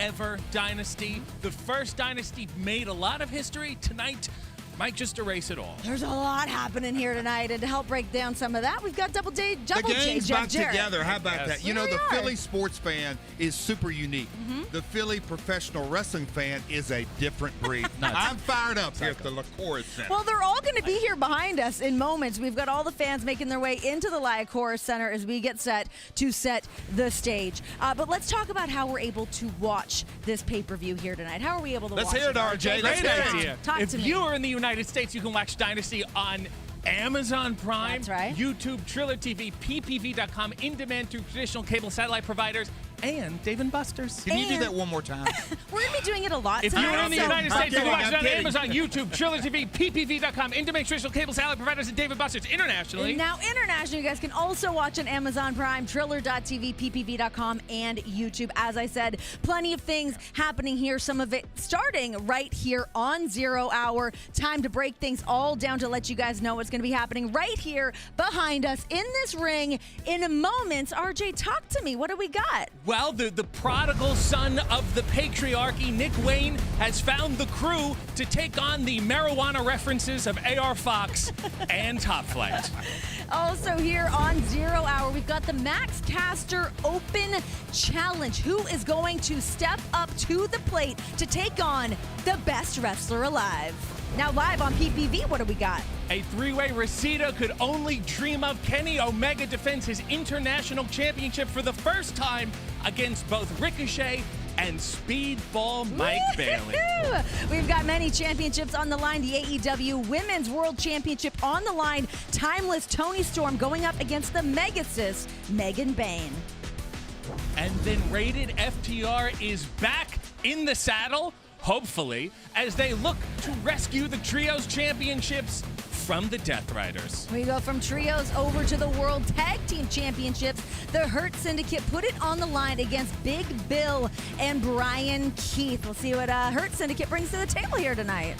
ever dynasty. The first dynasty made a lot of history. Tonight might just erase it all. There's a lot happening here tonight, and to help break down some of that, we've got Double J, The game's back Jarrett. together. How about that? You know, the are. Philly sports fan is super unique. The Philly professional wrestling fan is a different breed. I'm fired up here at the Liacouras Center. Well, they're all going to be here behind us in moments. We've got all the fans making their way into the Liacouras Center as we get set to set the stage. But let's talk about how we're able to watch this pay-per-view here tonight. How are we able to watch it? Let's hear it, RJ. Let's Great hear it. idea. Talk If to me. you are in the United States, you can watch Dynasty on Amazon Prime, That's right. YouTube, Triller TV, PPV.com, in demand through traditional cable satellite providers, and Dave & Buster's. Can you do that one more time? We're going to be doing it a lot If tonight. you're in the so- United States, you can watch it on kidding. Amazon, YouTube, Triller TV, PPV.com, in demand traditional cable satellite providers, and Dave & Buster's internationally. And now internationally, you guys can also watch on Amazon Prime, Triller.tv, PPV.com, and YouTube. As I said, plenty of things happening here. Some of it starting right here on 0 Hour. Time to break things all down to let you guys know what's going to be happening right here behind us in this ring in moments. RJ, talk to me. What do we got? Well, the prodigal son of the patriarchy, Nick Wayne, has found the crew to take on the marijuana references of AR Fox and Top Flight. Also here on 0 Hour, we've got the Max Caster Open Challenge. Who is going to step up to the plate to take on the best wrestler alive? Now live on PPV, what do we got? A three-way Reseda could only dream of. Kenny Omega defends his international championship for the first time against both Ricochet and Speedball Mike Bailey. Woo-hoo! We've got many championships on the line. The AEW Women's World Championship on the line. Timeless Tony Storm going up against the Megasis, Megan Bane. And then Rated FTR is back in the saddle, hopefully, as they look to rescue the Trios Championships from the Death Riders. We go from trios over to the World Tag Team Championships. The Hurt Syndicate put it on the line against Big Bill and Brian Keith. We'll see what Hurt Syndicate brings to the table here tonight.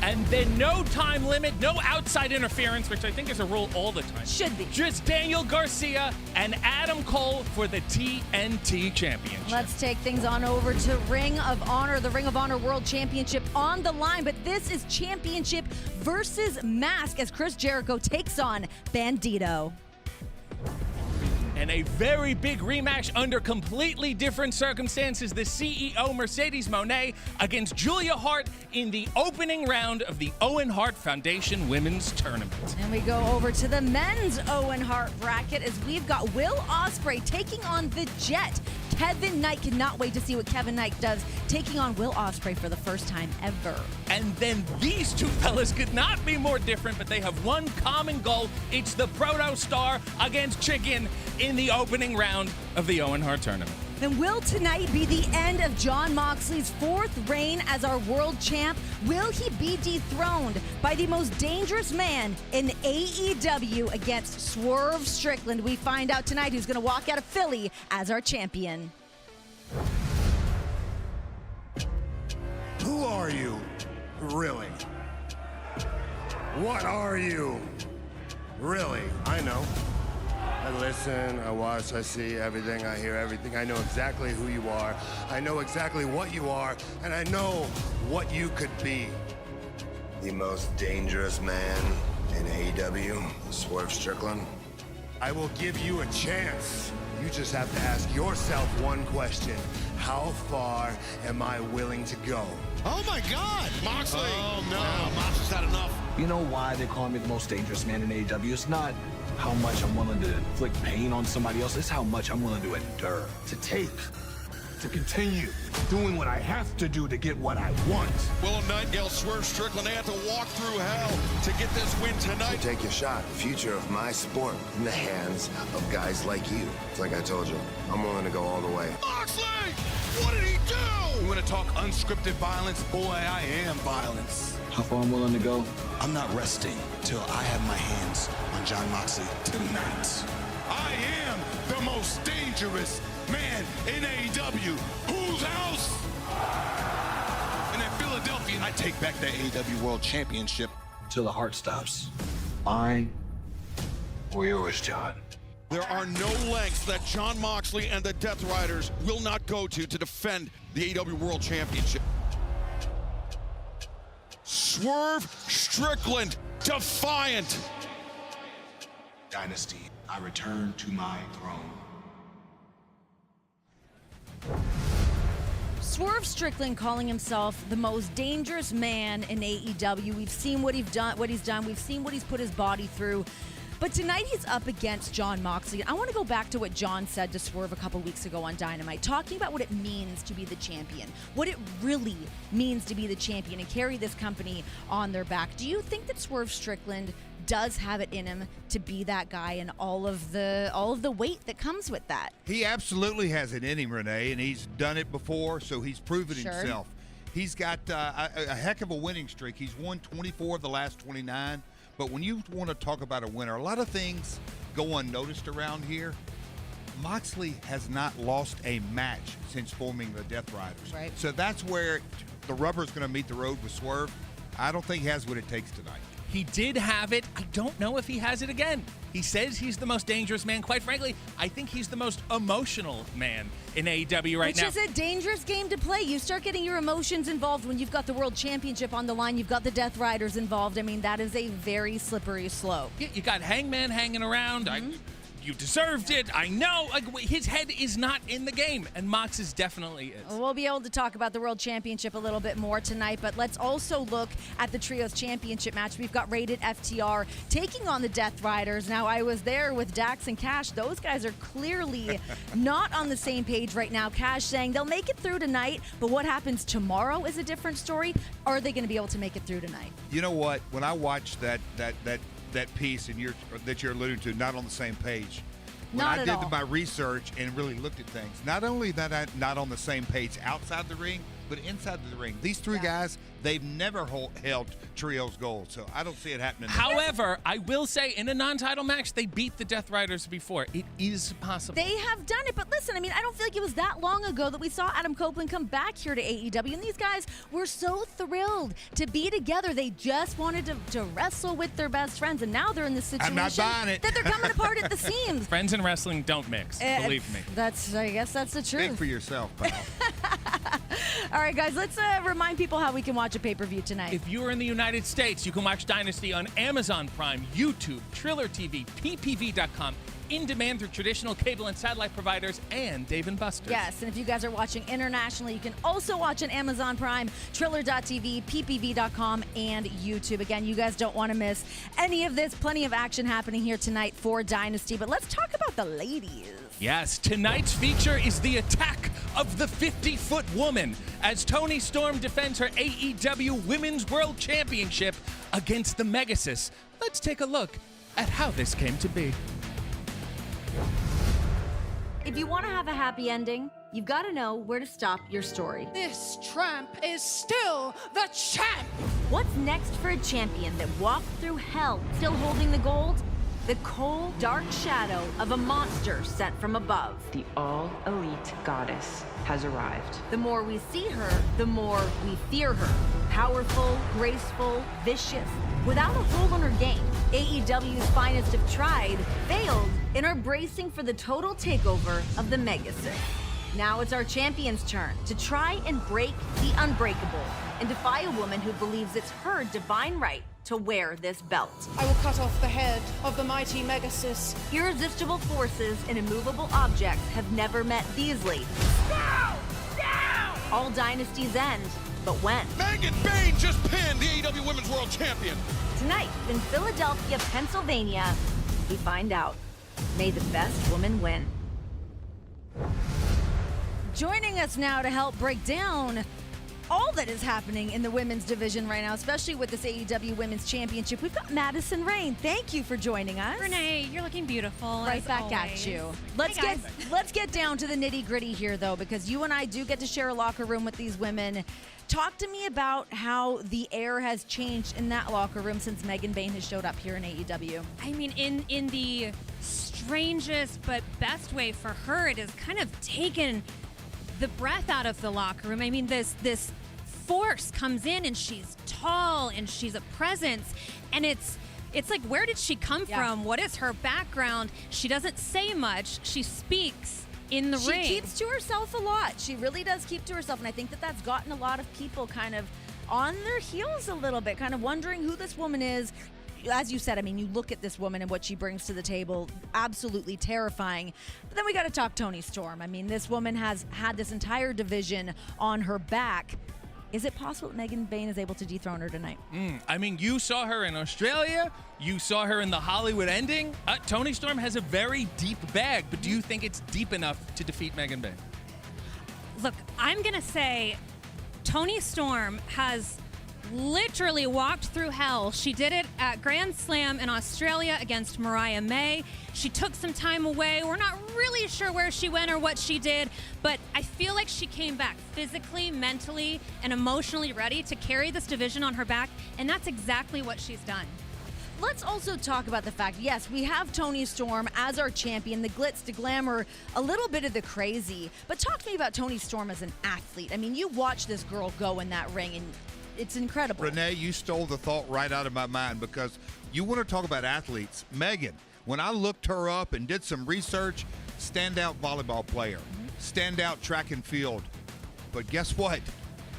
And then no time limit, no outside interference, which I think is a rule all the time. Should be. Just Daniel Garcia and Adam Cole for the TNT Championship. Let's take things on over to Ring of Honor, the Ring of Honor World Championship on the line. But this is championship versus mask as Chris Jericho takes on Bandido. And a very big rematch under completely different circumstances. The CEO, Mercedes Moné, against Julia Hart in the opening round of the Owen Hart Foundation Women's Tournament. And we go over to the men's Owen Hart bracket as we've got Will Ospreay taking on the Jet. Kevin Knight cannot wait to see what Kevin Knight does, taking on Will Ospreay for the first time ever. And then these two fellas could not be more different, but they have one common goal. It's the Proto Star against Chicken in the opening round of the Owen Hart Tournament. Then will tonight be the end of Jon Moxley's fourth reign as our world champ? Will he be dethroned by the most dangerous man in AEW against Swerve Strickland? We find out tonight who's going to walk out of Philly as our champion. Who are you, really? What are you, really? I know. I listen, I watch, I see everything, I hear everything. I know exactly who you are. I know exactly what you are, and I know what you could be. The most dangerous man in AEW, Swerve Strickland. I will give you a chance. You just have to ask yourself one question. How far am I willing to go? Oh my God, Moxley! Oh, no. Moxley's had enough. You know why they call me the most dangerous man in AEW? It's not how much I'm willing to inflict pain on somebody else. It's how much I'm willing to endure, to continue doing what I have to do to get what I want. Willow Nightingale, Swerve Strickland, they have to walk through hell to get this win tonight. Take your shot. The future of my sport in the hands of guys like you. It's like I told you, I'm willing to go all the way. Moxley! What did he do? You want to talk unscripted violence? Boy, I am violence. How far I'm willing to go? I'm not resting till I have my hands on Jon Moxley tonight. I am the most dangerous man in AEW. Whose house? And in Philadelphia, I take back the AEW World Championship. Till the heart stops. Mine or yours, John? There are no lengths that Jon Moxley and the Death Riders will not go to defend the AEW World Championship. Swerve Strickland, defiant. Dynasty, I return to my throne. Swerve Strickland calling himself the most dangerous man in AEW. We've seen what he's done. We've seen what he's put his body through. But tonight he's up against Jon Moxley. I want to go back to what Jon said to Swerve a couple weeks ago on Dynamite, talking about what it means to be the champion, what it really means to be the champion and carry this company on their back. Do you think that Swerve Strickland does have it in him to be that guy and all of the weight that comes with that? He absolutely has it in him, Renee, and he's done it before, so he's proven himself. He's got a heck of a winning streak. He's won 24 of the last 29. But when you want to talk about a winner, a lot of things go unnoticed around here. Moxley has not lost a match since forming the Death Riders. Right. So that's where the rubber's going to meet the road with Swerve. I don't think he has what it takes tonight. He did have it. I don't know if he has it again. He says he's the most dangerous man. Quite frankly, I think he's the most emotional man in AEW right now. Which is a dangerous game to play. You start getting your emotions involved when you've got the World Championship on the line. You've got the Death Riders involved. I mean, that is a very slippery slope. You got Hangman hanging around. You deserved it. I know. Like, his head is not in the game, and Mox's definitely is. We'll be able to talk about the World Championship a little bit more tonight, but let's also look at the Trios Championship match. We've got Rated FTR taking on the Death Riders. Now, I was there with Dax and Cash. Those guys are clearly not on the same page right now. Cash saying they'll make it through tonight, but what happens tomorrow is a different story. Are they going to be able to make it through tonight? You know what? When I watched that piece and that you're alluding to, not on the same page. When Not I at did all. my research and really looked at things, not only that I'm not on the same page outside the ring, but inside the ring. These three guys, they've never held trios gold, so I don't see it happening. However, I will say in a non-title match, they beat the Death Riders before. It is possible. They have done it, but listen, I mean, I don't feel like it was that long ago that we saw Adam Copeland come back here to AEW, and these guys were so thrilled to be together. They just wanted to wrestle with their best friends, and now they're in this situation I'm not buying it. that they're coming apart at the seams. Friends and wrestling don't mix, believe me. I guess that's the truth. Think for yourself, pal. All right, guys, let's remind people how we can watch a pay-per-view tonight. If you're in the United States, you can watch Dynasty on Amazon Prime, YouTube, Triller TV, ppv.com, in demand through traditional cable and satellite providers, and Dave & Buster's. Yes, and if you guys are watching internationally, you can also watch on Amazon Prime, Triller.tv, ppv.com, and YouTube. Again, you guys don't want to miss any of this. Plenty of action happening here tonight for Dynasty, but let's talk about the ladies. Yes, tonight's feature is the attack of the 50-foot woman as Toni Storm defends her AEW Women's World Championship against the Megasis. Let's take a look at how this came to be. If you want to have a happy ending, you've got to know where to stop your story. This tramp is still the champ! What's next for a champion that walked through hell, still holding the gold? The cold, dark shadow of a monster sent from above. The all-elite goddess has arrived. The more we see her, the more we fear her. Powerful, graceful, vicious, without a hole in her game. AEW's finest have tried, failed, and are bracing for the total takeover of the Megasis. Now it's our champion's turn to try and break the unbreakable and defy a woman who believes it's her divine right to wear this belt. I will cut off the head of the mighty Megasis. Irresistible forces and immovable objects have never met these ladies. Down! Down! All dynasties end, but when? Megan Bane just pinned the AEW Women's World Champion. Tonight in Philadelphia, Pennsylvania, we find out. May the best woman win. Joining us now to help break down all that is happening in the women's division right now, especially with this AEW Women's Championship, we've got Madison Rain. Thank you for joining us. Renee, you're looking beautiful. Right as back always. at you. Hey, Let's get down to the nitty-gritty here, though, because you and I do get to share a locker room with these women. Talk to me about how the air has changed in that locker room since Megan Bane has showed up here in AEW. I mean, in the strangest but best way for her, it has kind of taken the breath out of the locker room. I mean, this force comes in and she's tall and she's a presence, and it's it's like, where did she come from? What is her background? She doesn't say much. She speaks in the ring. She keeps to herself a lot. She really does keep to herself, and I think that that's gotten a lot of people kind of on their heels a little bit, kind of wondering who this woman is. As you said, I mean, you look at this woman and what she brings to the table, absolutely terrifying. But then we got to talk Toni Storm. I mean, this woman has had this entire division on her back. Is it possible that Megan Bane is able to dethrone her tonight? I mean, you saw her in Australia. You saw her in the Hollywood ending. Toni Storm has a very deep bag, but do you think it's deep enough to defeat Megan Bane? Look, I'm going to say Toni Storm has literally walked through hell. She did it at Grand Slam in Australia against Mariah May. She took some time away. We're not really sure where she went or what she did, but I feel like she came back physically, mentally, and emotionally ready to carry this division on her back, and that's exactly what she's done. Let's also talk about the fact, yes, we have Toni Storm as our champion, the glitz, the glamour, a little bit of the crazy, but talk to me about Toni Storm as an athlete. I mean, you watch this girl go in that ring, and it's incredible. Renee, you stole the thought right out of my mind, because you want to talk about athletes. Megan, when I looked her up and did some research, standout volleyball player, standout track and field. But guess what,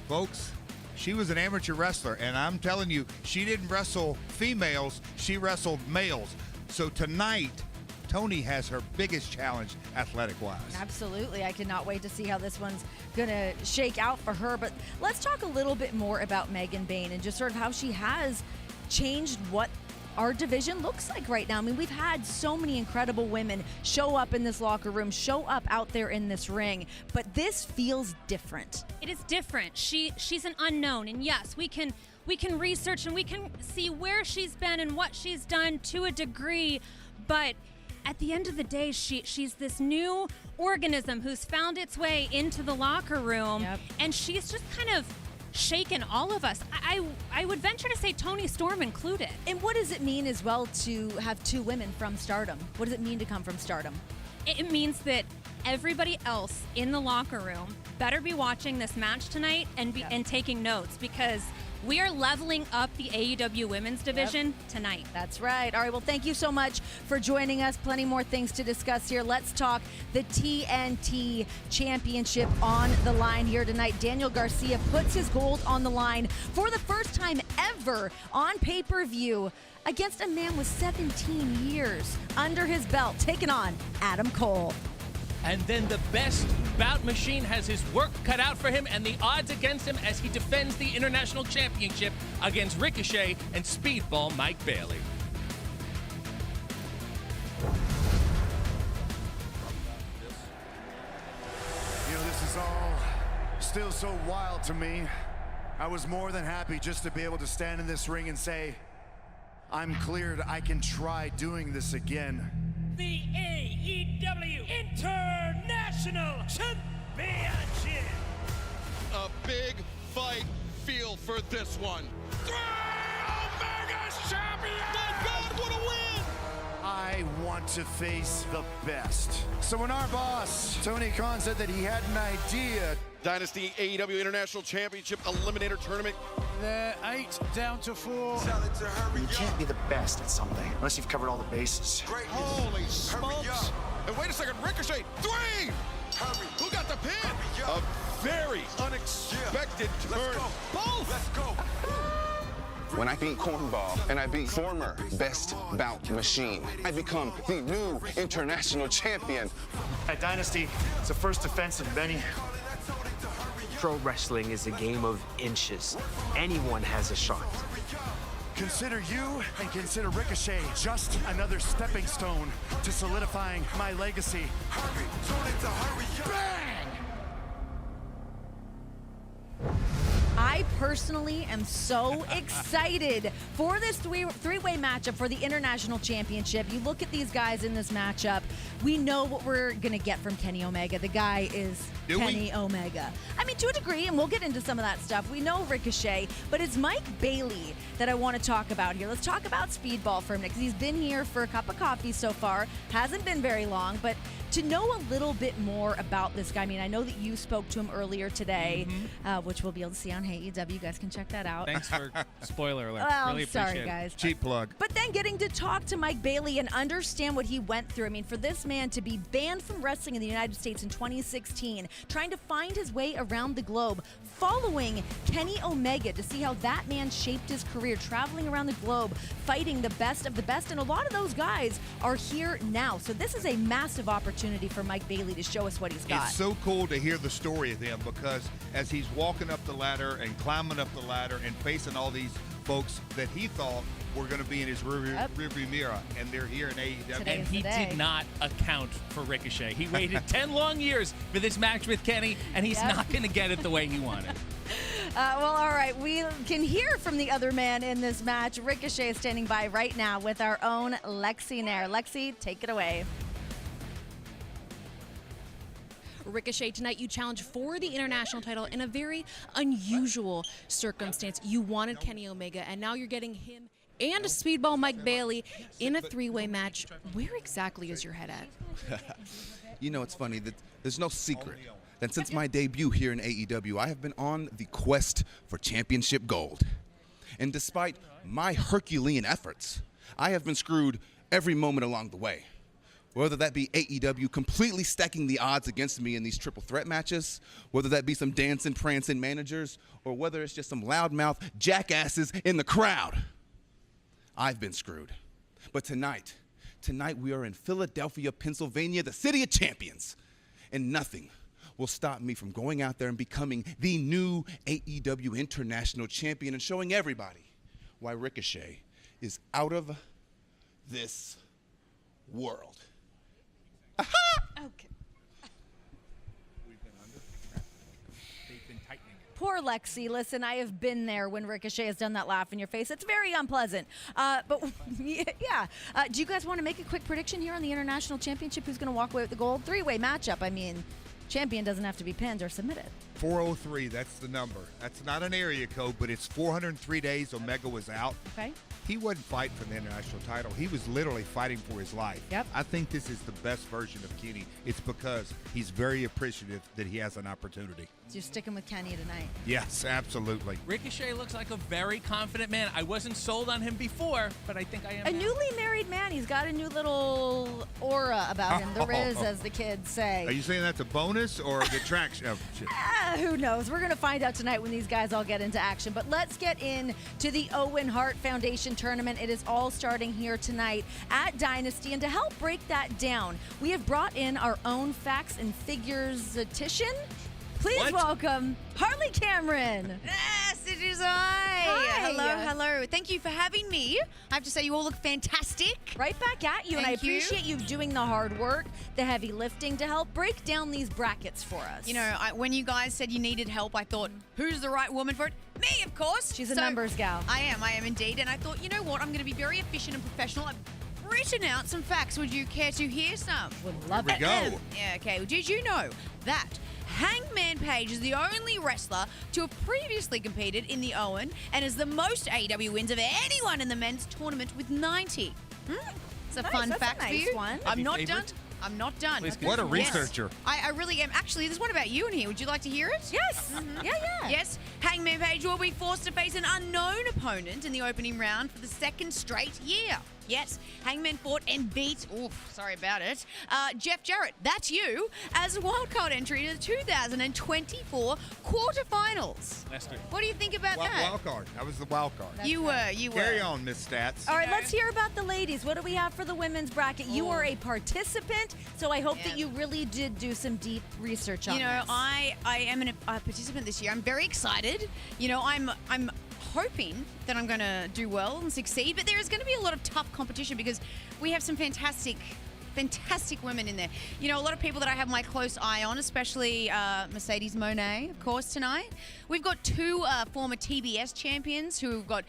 folks? She was an amateur wrestler, and I'm telling you, she didn't wrestle females, she wrestled males. So tonight, Toni has her biggest challenge athletic-wise. Absolutely. I cannot wait to see how this one's going to shake out for her. But let's talk a little bit more about Megan Bane and just sort of how she has changed what our division looks like right now. I mean, we've had so many incredible women show up in this locker room, show up out there in this ring, but this feels different. It is different. She's an unknown, and yes, we can research and we can see where she's been and what she's done to a degree, but at the end of the day, she's this new organism who's found its way into the locker room, and she's just kind of shaken all of us. I would venture to say Toni Storm included. And what does it mean as well to have two women from Stardom? What does it mean to come from Stardom? It means that everybody else in the locker room better be watching this match tonight and taking notes, because we are leveling up the AEW women's division tonight. That's right. All right, well, thank you so much for joining us. Plenty more things to discuss here. Let's talk the TNT Championship on the line here tonight. Daniel Garcia puts his gold on the line for the first time ever on pay-per-view against a man with 17 years under his belt, taking on Adam Cole. And then the best bout machine has his work cut out for him and the odds against him as he defends the International Championship against Ricochet and Speedball Mike Bailey. You know, this is all still so wild to me. I was more than happy just to be able to stand in this ring and say, I'm cleared, I can try doing this again. The AEW International Championship. A big fight feel for this one. Omega's champion! My God, what a win! I want to face the best. So when our boss, Tony Khan, said that he had an idea. Dynasty AEW International Championship Eliminator Tournament. They're 8 down to 4. You can't be the best at something unless you've covered all the bases. Holy smokes! And wait a second, Ricochet, 3! Who got the pin? A very unexpected turn. Both! Let's go! When I beat Cornball and I beat former best bout machine, I become the new international champion. At Dynasty, it's the first defense of many. Pro wrestling is a game of inches. Anyone has a shot. Consider you and consider Ricochet just another stepping stone to solidifying my legacy. Bang! I personally am so excited for this three-way matchup for the International Championship. You look at these guys in this matchup, we know what we're going to get from Kenny Omega. The guy is Kenny Omega. I mean, to a degree, and we'll get into some of that stuff. We know Ricochet, but it's Mike Bailey that I want to talk about here. Let's talk about Speedball for a minute, because he's been here for a cup of coffee so far. Hasn't been very long, but to know a little bit more about this guy. I mean, I know that you spoke to him earlier today, which we'll be able to see on AEW. You guys can check that out. Thanks for spoiler alert. Well, really appreciate sorry, it. guys. Cheap plug. But then getting to talk to Mike Bailey and understand what he went through. I mean, for this man to be banned from wrestling in the United States in 2016, trying to find his way around the globe, following Kenny Omega to see how that man shaped his career, traveling around the globe, fighting the best of the best. And a lot of those guys are here now. So this is a massive opportunity for Mike Bailey to show us what he's got. It's so cool to hear the story of him, because as he's walking up the ladder and climbing up the ladder and facing all these folks that he thought were going to be in his rearview mirror, and they're here in AEW. And he did not account for Ricochet. He waited 10 long years for this match with Kenny, and he's not going to get it the way he wanted. Well, all right. We can hear from the other man in this match. Ricochet is standing by right now with our own Lexi Nair. Lexi, take it away. Ricochet, tonight you challenged for the international title in a very unusual circumstance. You wanted Kenny Omega, and now you're getting him and Speedball Mike Bailey in a three-way match. Where exactly is your head at? You know, it's funny that there's no secret that since my debut here in AEW, I have been on the quest for championship gold. And despite my Herculean efforts, I have been screwed every moment along the way. Whether that be AEW completely stacking the odds against me in these triple threat matches, whether that be some dancing, prancing managers, or whether it's just some loudmouth jackasses in the crowd, I've been screwed. But tonight we are in Philadelphia, Pennsylvania, the city of champions, and nothing will stop me from going out there and becoming the new AEW International Champion and showing everybody why Ricochet is out of this world. Okay. Poor Lexi. Listen, I have been there when Ricochet has done that laugh in your face. It's very unpleasant. But yeah. Do you guys want to make a quick prediction here on the International Championship? Who's going to walk away with the gold? Three-way matchup. I mean, champion doesn't have to be pinned or submitted. 403, that's the number. That's not an area code, but it's 403 days Omega was out. Okay. He wasn't fighting for the international title. He was literally fighting for his life. Yep. I think this is the best version of Kenny. It's because he's very appreciative that he has an opportunity. So you're sticking with Kenny tonight. Yes, absolutely. Ricochet looks like a very confident man. I wasn't sold on him before, but I think I am A now. newly married man. He's got a new little aura about him. The Riz, as the kids say. Are you saying that's a bonus or a detraction? Oh, shit. Who knows? We're going to find out tonight when these guys all get into action. But let's get into the Owen Hart Foundation tournament. It is all starting here tonight at Dynasty. And to help break that down, we have brought in our own facts and figures-tician. Please welcome Harley Cameron. Yes, it is I. Hi. Hello. Thank you for having me. I have to say you all look fantastic. Right back at you, and I appreciate you doing the hard work, the heavy lifting to help break down these brackets for us. You know, when you guys said you needed help, I thought, who's the right woman for it? Me, of course. She's a numbers gal. I am indeed. And I thought, you know what? I'm going to be very efficient and professional. I've written out some facts. Would you care to hear some? Would love it. Here we go. Yeah, okay. Well, did you know that Hangman Page is the only wrestler to have previously competed in the Owen and is the most AEW wins of anyone in the men's tournament with 90. It's a fun fact for you. I'm not done. I'm not done. What a researcher. I really am. Actually, there's one about you in here. Would you like to hear it? Yes. Yeah. Yes. Hangman Page will be forced to face an unknown opponent in the opening round for the second straight year. Yes, Hangman fought and beat, sorry about it, Jeff Jarrett, that's you, as a wildcard entry to the 2024 quarterfinals. Lester. What do you think about that? Wild card. That was the wild card. You were. Carry on, Miss Stats. All right, let's hear about the ladies. What do we have for the women's bracket? You are a participant, so I hope that you really did do some deep research on this. You know, I am a participant this year. I'm very excited. You know, I'm hoping that I'm going to do well and succeed, but there is going to be a lot of tough competition because we have some fantastic women in there. You know, a lot of people that I have my close eye on, especially Mercedes Moné, of course, tonight. We've got two former TBS champions who've got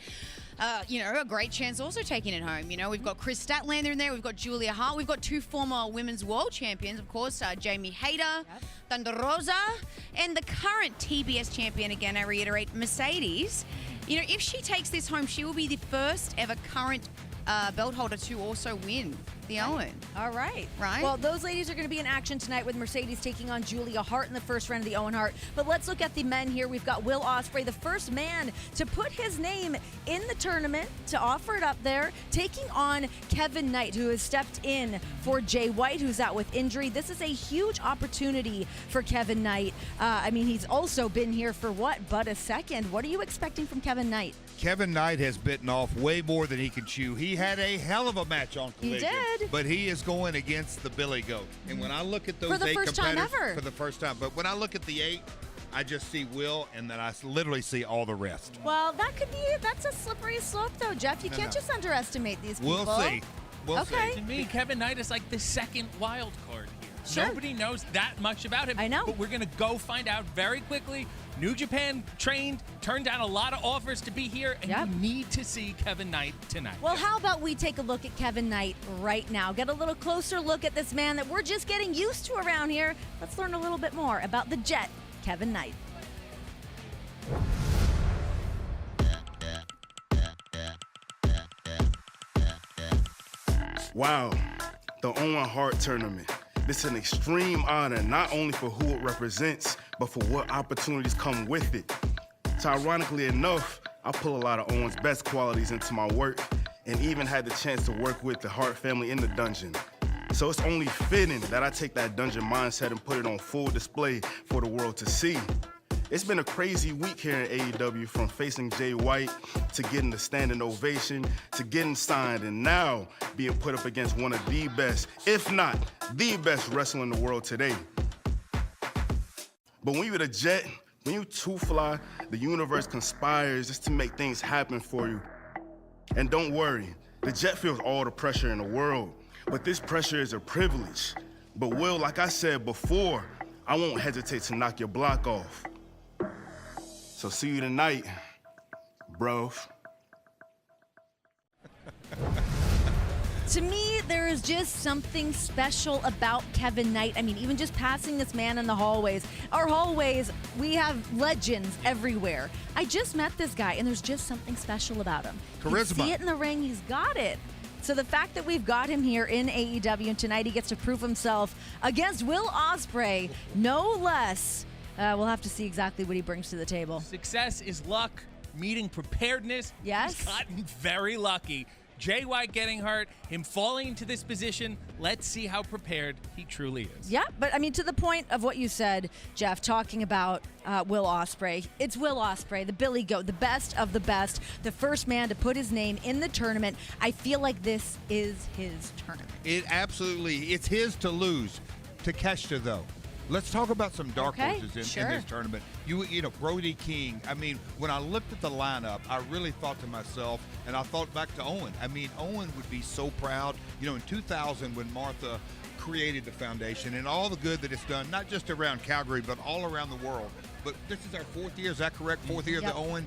a great chance also taking it home. We've got Chris Statlander in there. We've got Julia Hart. We've got 2 former women's world champions, of course, Jamie Hayter, Thunder Rosa, and the current TBS champion, again, I reiterate, Mercedes. If she takes this home, she will be the first ever current belt holder to also win the Owen. All right. Right? Well, those ladies are going to be in action tonight with Mercedes taking on Julia Hart in the first round of the Owen Hart. But let's look at the men here. We've got Will Ospreay, the first man to put his name in the tournament, to offer it up there, taking on Kevin Knight, who has stepped in for Jay White, who's out with injury. This is a huge opportunity for Kevin Knight. He's also been here for but a second. What are you expecting from Kevin Knight? Kevin Knight has bitten off way more than he can chew. He had a hell of a match on Collision. He did. But he is going against the Billy Goat. And when I look at those for the 8 first time competitors, ever. for the first time. But when I look at the 8, I just see Will, and then I literally see all the rest. Well, that's a slippery slope, though, Jeff. You can't just underestimate these people. We'll see. We'll see. To me, Kevin Knight is like the second wild card here. Sure. Nobody knows that much about him. I know. But we're going to go find out very quickly. New Japan trained, turned down a lot of offers to be here, and you need to see Kevin Knight tonight. Well, how about we take a look at Kevin Knight right now? Get a little closer look at this man that we're just getting used to around here. Let's learn a little bit more about the Jet, Kevin Knight. Wow, the Owen Hart tournament. This is an extreme honor, not only for who it represents, but for what opportunities come with it. So ironically enough, I pull a lot of Owen's best qualities into my work, and even had the chance to work with the Hart family in the dungeon. So it's only fitting that I take that dungeon mindset and put it on full display for the world to see. It's been a crazy week here in AEW, from facing Jay White to getting the standing ovation to getting signed, and now being put up against one of the best, if not the best wrestler in the world today. But when you're the Jet, when you two fly, the universe conspires just to make things happen for you. And don't worry, the Jet feels all the pressure in the world, but this pressure is a privilege. But Will, like I said before, I won't hesitate to knock your block off. So see you tonight, bro. To me, there is just something special about Kevin Knight. Even just passing this man in the hallways. Our hallways, we have legends everywhere. I just met this guy, and there's just something special about him. Charisma. You see it in the ring, he's got it. So the fact that we've got him here in AEW, and tonight he gets to prove himself against Will Ospreay, no less. We'll have to see exactly what he brings to the table. Success is luck, meeting preparedness. Yes. He's gotten very lucky. Jay White getting hurt, him falling into this position. Let's see how prepared he truly is. Yeah, but to the point of what you said, Jeff, talking about Will Ospreay, it's Will Ospreay, the Billy Goat, the best of the best, the first man to put his name in the tournament. I feel like this is his tournament. It's his to lose. Takeshita, though. Let's talk about some dark horses in this tournament. You know, Brody King. When I looked at the lineup, I really thought to myself, and I thought back to Owen. Owen would be so proud. In 2000 when Martha created the foundation and all the good that it's done, not just around Calgary, but all around the world. But this is our 4th year. Is that correct? 4th year of the Owen.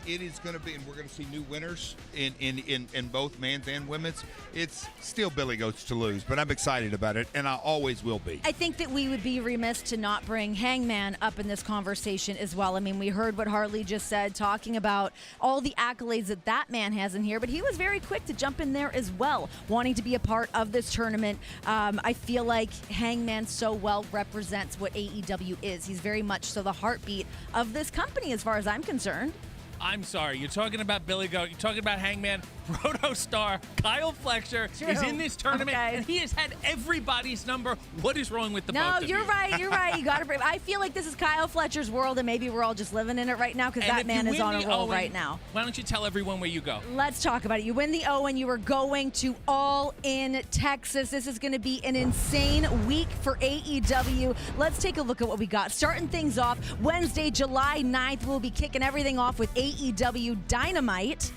It is going to be, and we're going to see new winners in both men's and women's. It's still Billy Goats to lose, but I'm excited about it, and I always will be. I think that we would be remiss to not bring Hangman up in this conversation as well. We heard what Harley just said, talking about all the accolades that man has in here, but he was very quick to jump in there as well, wanting to be a part of this tournament. I feel like Hangman so well represents what AEW is. He's very much so the heartbeat of this company as far as I'm concerned. I'm sorry. You're talking about Billy Goat. You're talking about Hangman. Proto Star Kyle Fletcher is in this tournament, and he has had everybody's number. What is wrong with the both of you? No, you're right. You're right. You got to bring. I feel like this is Kyle Fletcher's world, and maybe we're all just living in it right now because that man is on a roll right now. Why don't you tell everyone where you go? Let's talk about it. You win the Owen. You are going to All In Texas. This is going to be an insane week for AEW. Let's take a look at what we got. Starting things off, Wednesday, July 9th, we'll be kicking everything off with AEW Dynamite.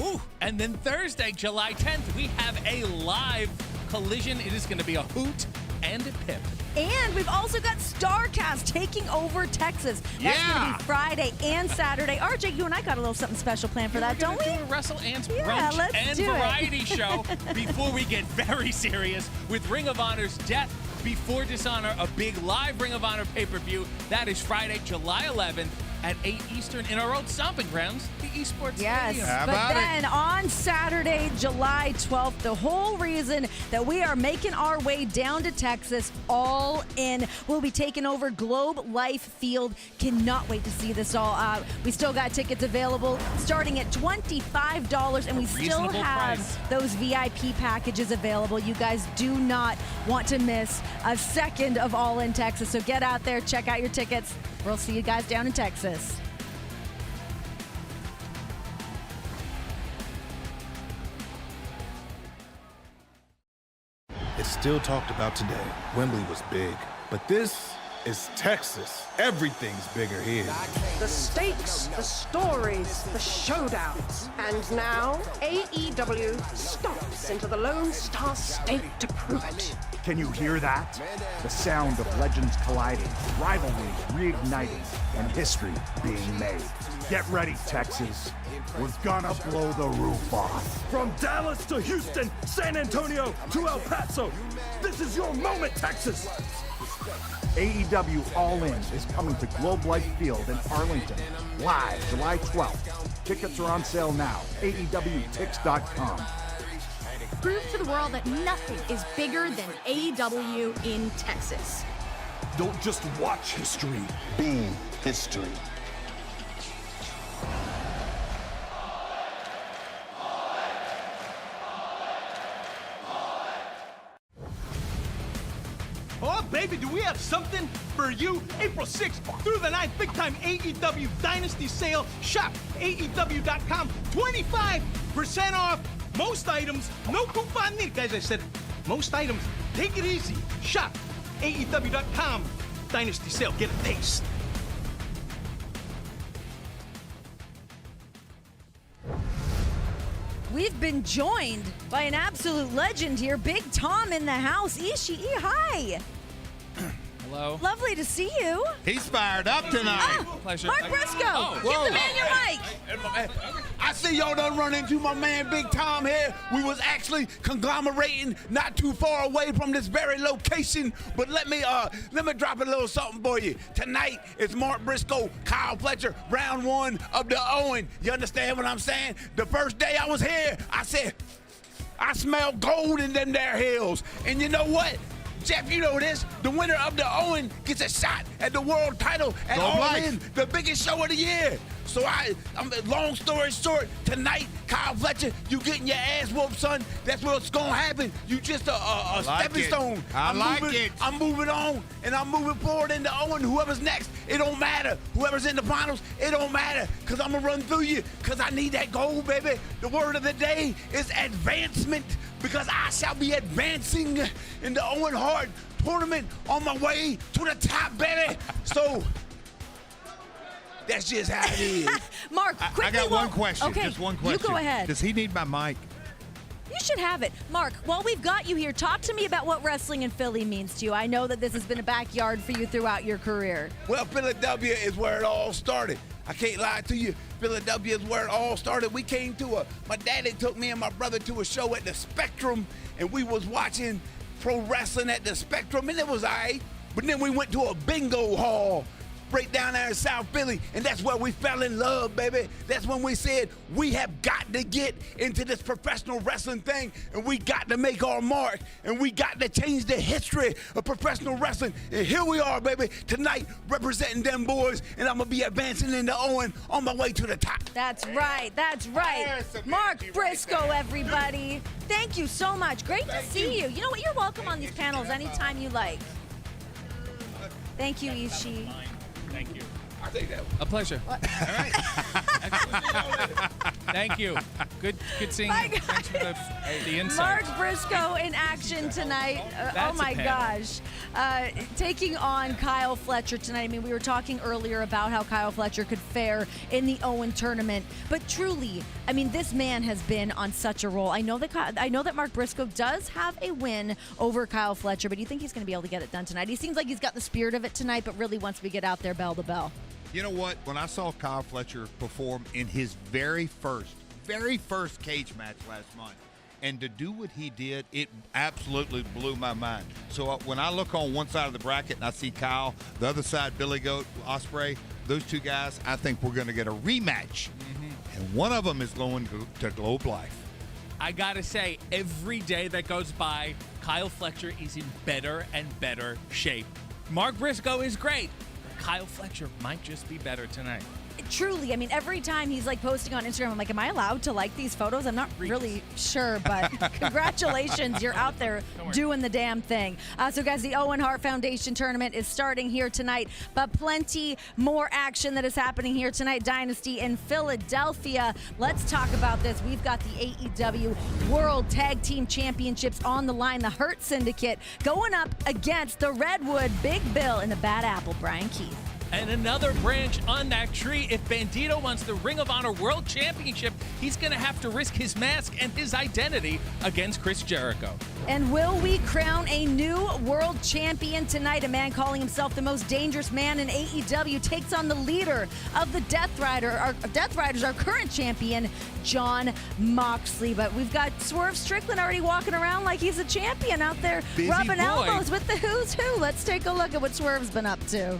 Ooh, and then Thursday, July 10th, we have a live Collision. It is going to be a hoot. and Pip. And we've also got StarCast taking over Texas. That's going to be Friday and Saturday. RJ, you and I got a little something special planned for that, don't we? We're going to do a Wrestle Ants Yeah, brunch let's and do it. variety show before we get very serious with Ring of Honor's Death Before Dishonor, a big live Ring of Honor pay-per-view. That is Friday, July 11th at 8 Eastern in our old stomping grounds, the Esports Yes, Stadium. but then on Saturday, July 12th, the whole reason that we are making our way down to Texas, All In, we'll be taking over Globe Life Field. Cannot wait to see this all out. We still got tickets available starting at $25, and we still Reasonable have price. those VIP packages available. You guys do not want to miss a second of All In Texas, so get out there, check out your tickets. We'll see you guys down in Texas. It's still talked about today. Wembley was big, but this is Texas. Everything's bigger here. The stakes, the stories, the showdowns. And now, AEW stomps into the Lone Star State to prove it. Can you hear that? The sound of legends colliding, rivalries reigniting, and history being made. Get ready, Texas. We're gonna blow the roof off. From Dallas to Houston, San Antonio to El Paso, this is your moment, Texas. AEW All In is coming to Globe Life Field in Arlington, live July 12th. Tickets are on sale now. AEWTix.com. Prove to the world that nothing is bigger than AEW in Texas. Don't just watch history. Be history. Oh, baby, do we have something for you? April 6th through the 9th, big time AEW Dynasty sale. Shop AEW.com. 25% off most items. No coupon need. Guys, I said most items. Take it easy. Shop AEW.com. Dynasty sale. Get a taste. We've been joined by an absolute legend here, Big Tom in the house. Ishii, hi. Hello. Lovely to see you. He's fired up tonight. Pleasure. Mark Briscoe, Oh, give the man your mic. I see y'all done run into my man Big Tom here. We was actually conglomerating not too far away from this very location. But let me drop a little something for you. Tonight it's Mark Briscoe, Kyle Fletcher, round one of the Owen. You understand what I'm saying? The first day I was here, I said, I smell gold in them there hills. And you know what? Jeff, you know this. The winner of the Owen gets a shot at the world title at All In, the biggest show of the year. So long story short, tonight, Kyle Fletcher, you getting your ass whooped, son. That's what's gonna happen. You just a stepping stone. I'm moving on, and I'm moving forward into Owen. Whoever's next, it don't matter. Whoever's in the finals, it don't matter. Cause I'm gonna run through you. Cause I need that gold, baby. The word of the day is advancement. Because I shall be advancing in the Owen Hart tournament on my way to the top, baby. So that's just how it is. Mark, quickly. I got one question. Okay, just one question. you go ahead. Does he need my mic? You should have it. Mark, while we've got you here, talk to me about what wrestling in Philly means to you. I know that this has been a backyard for you throughout your career. Well, Philadelphia is where it all started. I can't lie to you. Philadelphia is where it all started. We came to my daddy took me and my brother to a show at the Spectrum, and we was watching pro wrestling at the Spectrum, and it was all right. But then we went to a bingo hall right down there in South Philly, and that's where we fell in love, baby. That's when we said, we have got to get into this professional wrestling thing, and we got to make our mark, and we got to change the history of professional wrestling. And here we are, baby, tonight representing them boys, and I'm gonna be advancing into Owen on my way to the top. That's right. That's right. Mark Briscoe, everybody. Thank you so much. Great to see you. You know what? You're welcome on these panels anytime you like. Thank you, Ishii. Thank you. I'll take that one. A pleasure. All right. Thank you. Good seeing you. Thanks for the insight. Mark Briscoe in action tonight. Oh my gosh. Taking on Kyle Fletcher tonight. I mean, we were talking earlier about how Kyle Fletcher could fare in the Owen tournament, but truly, I mean, this man has been on such a roll. I know that Mark Briscoe does have a win over Kyle Fletcher, but do you think he's going to be able to get it done tonight? He seems like he's got the spirit of it tonight, but really once we get out there bell to bell. You know what? When I saw Kyle Fletcher perform in his very first cage match last month, and to do what he did, it absolutely blew my mind. So when I look on one side of the bracket and I see Kyle, the other side, Billy Goat, Ospreay, those two guys, I think we're going to get a rematch. And one of them is going to Globe Life. I got to say, every day that goes by, Kyle Fletcher is in better and better shape. Mark Briscoe is great. Kyle Fletcher might just be better tonight. Truly, I mean, every time he's like posting on Instagram, I'm like, am I allowed to like these photos? I'm not really sure, but congratulations, you're out there doing the damn thing. So guys, the Owen Hart Foundation tournament is starting here tonight, but plenty more action that is happening here tonight. Dynasty in Philadelphia. Let's talk about this. We've got the AEW World Tag Team Championships on the line. The Hurt Syndicate going up against the Redwood Big Bill and the Bad Apple Brian Keith. And another branch on that tree. If Bandido wants the Ring of Honor World Championship, he's going to have to risk his mask and his identity against Chris Jericho. And will we crown a new world champion tonight? A man calling himself the most dangerous man in AEW takes on the leader of the Death Riders, our current champion, Jon Moxley. But we've got Swerve Strickland already walking around like he's a champion out there, rubbing elbows with the who's who. Let's take a look at what Swerve's been up to.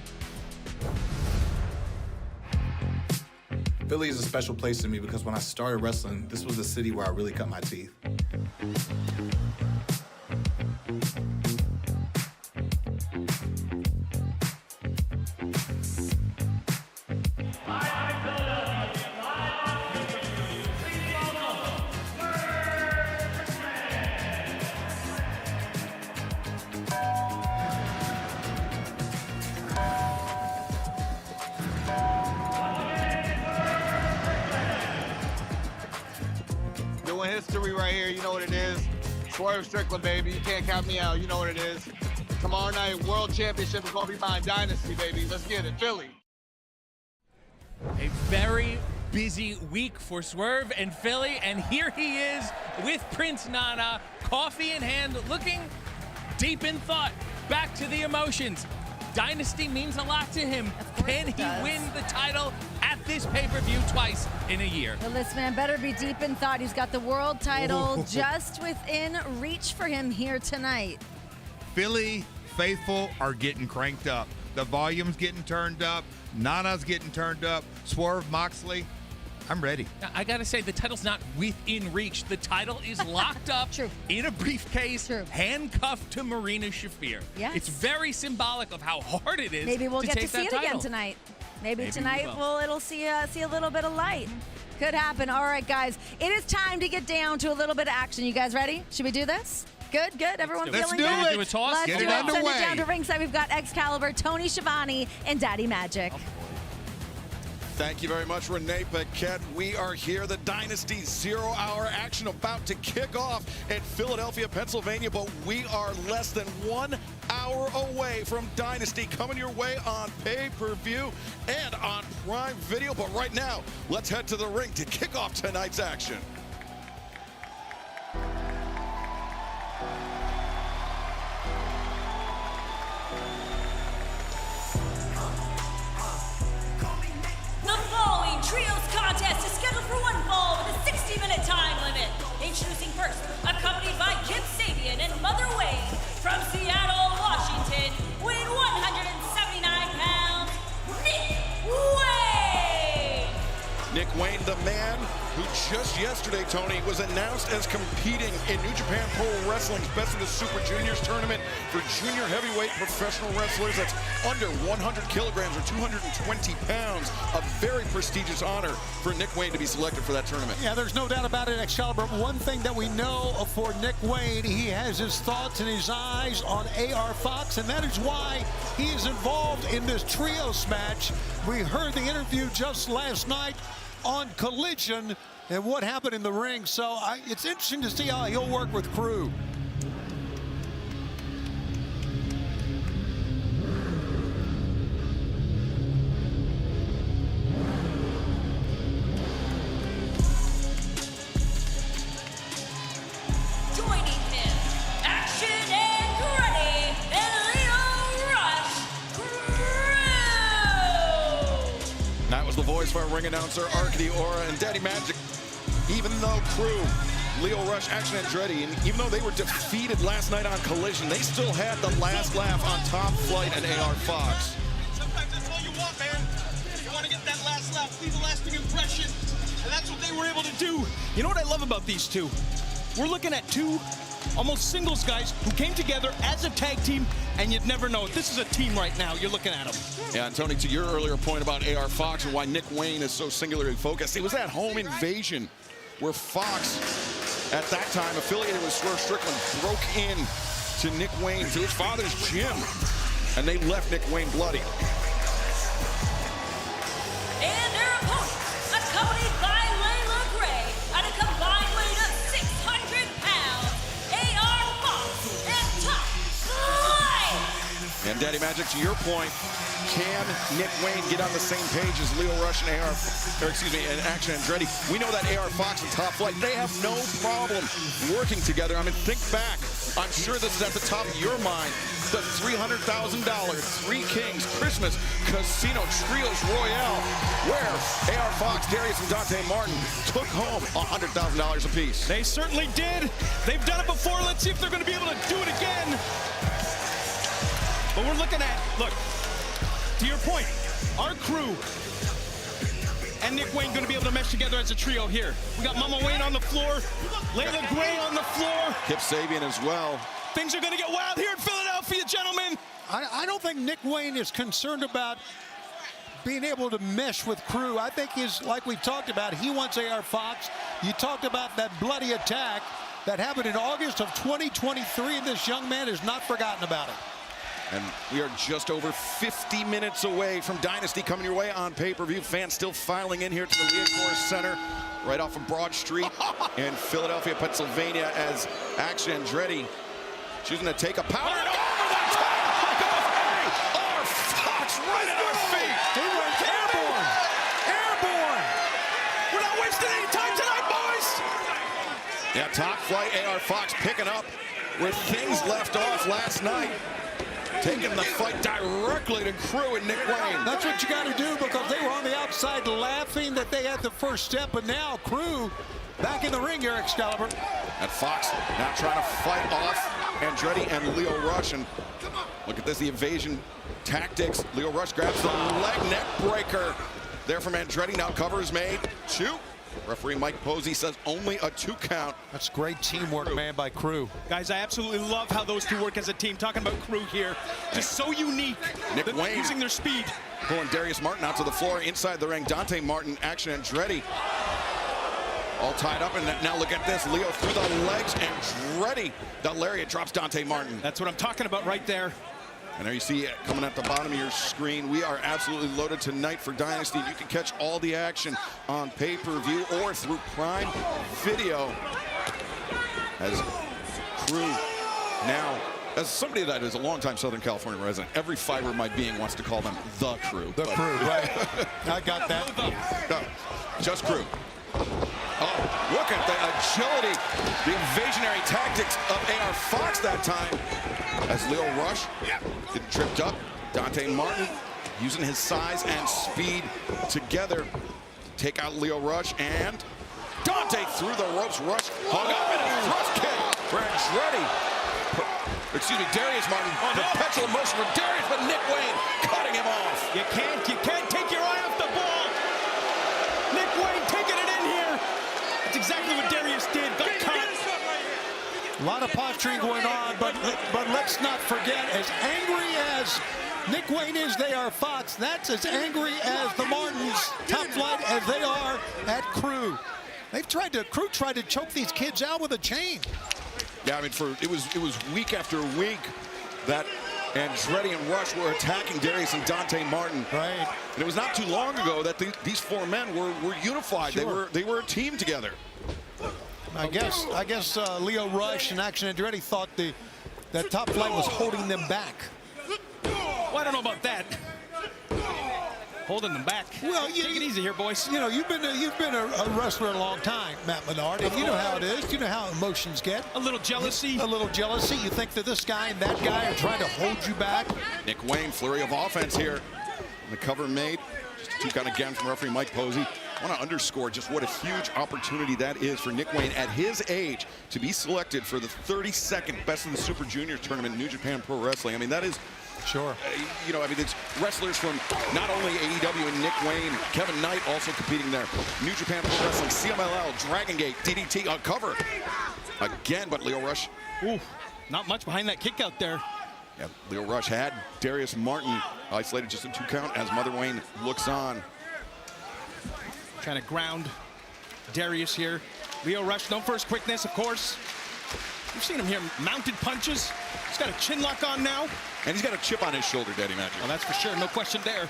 Philly is a special place to me because when I started wrestling, this was the city where I really cut my teeth. History right here, you know what it is. Swerve Strickland, baby. You can't count me out. You know what it is. Tomorrow night, World Championship is going to be mine. Dynasty, baby. Let's get it. Philly. A very busy week for Swerve and Philly, and here he is with Prince Nana, coffee in hand, looking deep in thought. Back to the emotions. Dynasty means a lot to him. Can he win the title at this pay-per-view twice in a year? Well, this man better be deep in thought. He's got the world title just within reach for him here tonight. Philly faithful are getting cranked up. The volume's getting turned up. Nana's getting turned up. Swerve, Moxley, I'm ready. Now, I got to say, the title's not within reach. The title is locked up in a briefcase, handcuffed to Marina Shafir. Yes. It's very symbolic of how hard it is. Maybe we'll get to take see it that again title. tonight. Maybe tonight we will. it'll see a little bit of light. Could happen. All right, guys. It is time to get down to a little bit of action. You guys ready? Should we do this? Good. Everyone feeling good? Let's do a toss. Let's Get do it it. underway. Send it down to ringside. We've got Excalibur, Tony Schiavone, and Daddy Magic. Thank you very much, Renee Paquette. We are here, the Dynasty 0 Hour action about to kick off in Philadelphia, Pennsylvania, but we are less than 1 hour away from Dynasty coming your way on pay-per-view and on Prime Video. But right now, let's head to the ring to kick off tonight's action. The following trios contest is scheduled for one fall with a 60-minute time limit. Introducing first, accompanied by Kip Sabian and Mother Wayne from Seattle, Washington, weighing 179 pounds, Nick Wayne. Nick Wayne, the man who just yesterday, Tony, was announced as competing in New Japan Pro Wrestling's Best of the Super Juniors tournament for junior heavyweight professional wrestlers. That's under 100 kilograms or 220 pounds. A very prestigious honor for Nick Wayne to be selected for that tournament. Yeah, there's no doubt about it, Excalibur. One thing that we know for Nick Wayne, he has his thoughts and his eyes on AR Fox, and that is why he is involved in this trios match. We heard the interview just last night on Collision and what happened in the ring, so it's interesting to see how he'll work with Crew. Joining him, Action and Ready, and Leo Rush, That was the voice for our ring announcer, Arcady Aura and Daddy Magic. Even though Crew, Leo Rush, Action Andretti, and even though they were defeated last night on Collision, they still had the last laugh on Top Flight and AR Fox. Sometimes that's all you want, man. You want to get that last laugh, leave a lasting impression. And that's what they were able to do. You know what I love about these two? We're looking at two almost singles guys who came together as a tag team, and you'd never know it. This is a team right now. You're looking at them. Yeah, and Tony, to your earlier point about AR Fox and why Nick Wayne is so singularly focused, it was that home invasion where Fox, at that time affiliated with Swerve Strickland, broke in to Nick Wayne, to his father's gym, and they left Nick Wayne bloody. and their opponent, accompanied by Layla Gray at a combined weight of 600 pounds, AR Fox and Top Flight. And Daddy Magic, to your point, can Nick Wayne get on the same page as Leo Rush and and Action Andretti? We know that AR Fox and Top Flight, they have no problem working together. I mean, think back. I'm sure this is at the top of your mind. The $300,000 Three Kings Christmas Casino Trios Royale, where AR Fox, Darius, and Dante Martin took home $100,000 apiece. They certainly did. They've done it before. Let's see if they're going to be able to do it again. But we're looking at, look, to your point, our Crew and Nick Wayne going to be able to mesh together as a trio here. We got Mama Wayne on the floor, Layla Gray on the floor. Kip Sabian as well. Things are going to get wild here in Philadelphia, gentlemen. I don't think Nick Wayne is concerned about being able to mesh with Crew. I think he's, like we've talked about, he wants AR Fox. You talked about that bloody attack that happened in August of 2023, and this young man has not forgotten about it. And we are just over 50 minutes away from Dynasty coming your way on pay-per-view. Fans still filing in here to the Leocore Center, right off of Broad Street in Philadelphia, Pennsylvania, as Action Andretti choosing to take a power and over the top. AR Fox right at our feet. He went airborne. Airborne. We're not wasting any time tonight, boys. Yeah, Top Flight, AR Fox picking up where things left off last night. Taking the fight directly to Crew and Nick Wayne. That's what you got to do, because they were on the outside laughing that they had the first step, and now Crew back in the ring here, Excalibur. And Fox now trying to fight off Andretti and Leo Rush. And look at this, the evasion tactics. Leo Rush grabs the leg neck breaker there from Andretti. Now cover is made. 2. Referee Mike Posey says only a 2 count. That's great teamwork, man, by Crew. Guys, I absolutely love how those two work as a team. Talking about Crew here, just so unique. Nick Wayne using their speed. Pulling Darius Martin out to the floor inside the ring. Dante Martin, Action Andretti, all tied up. And now look at this. Leo through the legs. Andretti, the lariat drops Dante Martin. That's what I'm talking about right there. And there you see it coming at the bottom of your screen. We are absolutely loaded tonight for Dynasty. You can catch all the action on pay-per-view or through Prime Video. As Crew now, as somebody that is a longtime Southern California resident, every fiber of my being wants to call them the Crew. The Crew, right. I got that. No, just Crew. Oh, look at the agility, the invasionary tactics of AR Fox that time. As Leo Rush get tripped up. Dante Martin using his size and speed together to take out Leo Rush, and Dante through the ropes. Rush hung up in a thrust kick for Andretti. Excuse me, Darius Martin. Perpetual motion for Darius, but Nick Wayne cutting him off. You can't take your eye off the ball. Nick Wayne taking it in here. lot of posturing going on, but let's not forget, as angry as Nick Wayne is, they are Fox. That's as angry as the Martins, Top Flight, as they are at Crew. Crew tried to choke these kids out with a chain. Yeah, I mean, it was week after week that Andretti and Rush were attacking Darius and Dante Martin. Right. And it was not too long ago that these four men were unified. Sure. They were a team together. I guess Leo Rush and Action Andretti thought that Top Flight was holding them back. Well, I don't know about that. Holding them back. Well, take it easy here, boys. You know, you've been a wrestler a long time, Matt Menard, and you know how it is. You know how emotions get. A little jealousy. A little jealousy. You think that this guy and that guy are trying to hold you back. Nick Wayne, flurry of offense here. The cover made. Just a two-count again from referee Mike Posey. I want to underscore just what a huge opportunity that is for Nick Wayne at his age to be selected for the 32nd Best of the Super Juniors tournament in New Japan Pro Wrestling. I mean, that is. Sure. You know, I mean, it's wrestlers from not only AEW and Nick Wayne, Kevin Knight also competing there. New Japan Pro Wrestling, CMLL, Dragon Gate, DDT on cover. Again, but Leo Rush. Ooh, not much behind that kick out there. Yeah, Leo Rush had Darius Martin isolated just a 2 count as Mother Wayne looks on. Trying to ground Darius here. Leo Rush, known for his quickness, of course. You've seen him here, mounted punches. He's got a chin lock on now. And he's got a chip on his shoulder, Daddy Magic. Well, that's for sure, no question there.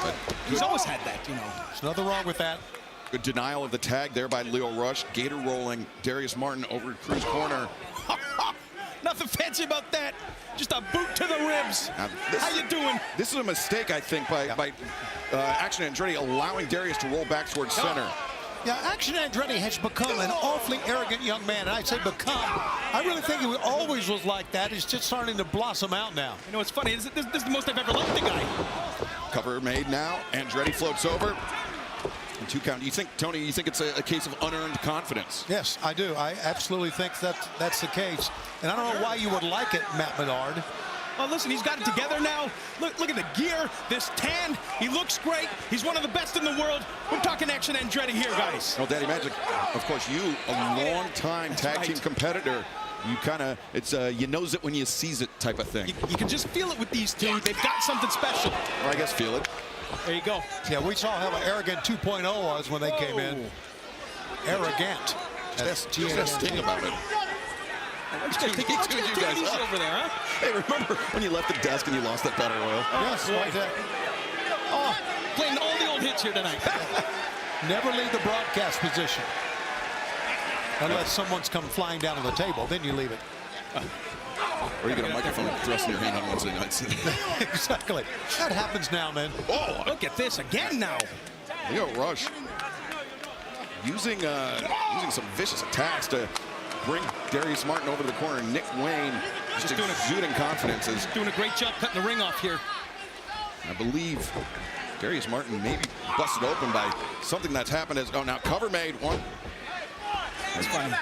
But he's always had that, you know. There's nothing wrong with that. Good denial of the tag there by Leo Rush. Gator rolling Darius Martin over to Crew's corner. Nothing fancy about that. Just a boot to the ribs. How you doing? This is a mistake, I think, by Action Andretti allowing Darius to roll back towards center. Yeah, Action Andretti has become an awfully arrogant young man, and I say become. I really think he always was like that. He's just starting to blossom out now. You know, it's funny. This is the most I've ever liked the guy. Cover made now. Andretti floats over. And 2 count. You think, Tony, you think it's a case of unearned confidence? Yes, I do. I absolutely think that's the case. And I don't know why you would like it, Matt Menard. Well, listen, he's got it together now. Look at the gear, this tan. He looks great. He's one of the best in the world. We're talking Action Andretti here, guys. Well, Daddy Magic, of course, you, a long-time tag team competitor, you kind of, it's you knows it when you sees it type of thing. You can just feel it with these two. They've got something special. Or I guess feel it. There you go. Yeah, we saw how arrogant 2.0 was when they came in. Arrogant. Just think about it. Take it easy over there, huh? Hey, remember when you left the desk and you lost that battle royal? Yes, like that. Oh, playing all the old hits here tonight. Never leave the broadcast position. Unless someone's come flying down on the table, then you leave it. Or you get a microphone thrust in your hand on Wednesday nights. Exactly. That happens now, man. Oh, look at this again now. Leo Rush using some vicious attacks to bring Darius Martin over to the corner. Nick Wayne just exuding confidence. He's doing a great job cutting the ring off here. I believe Darius Martin maybe busted open by something that's happened. Now cover made one. That's funny.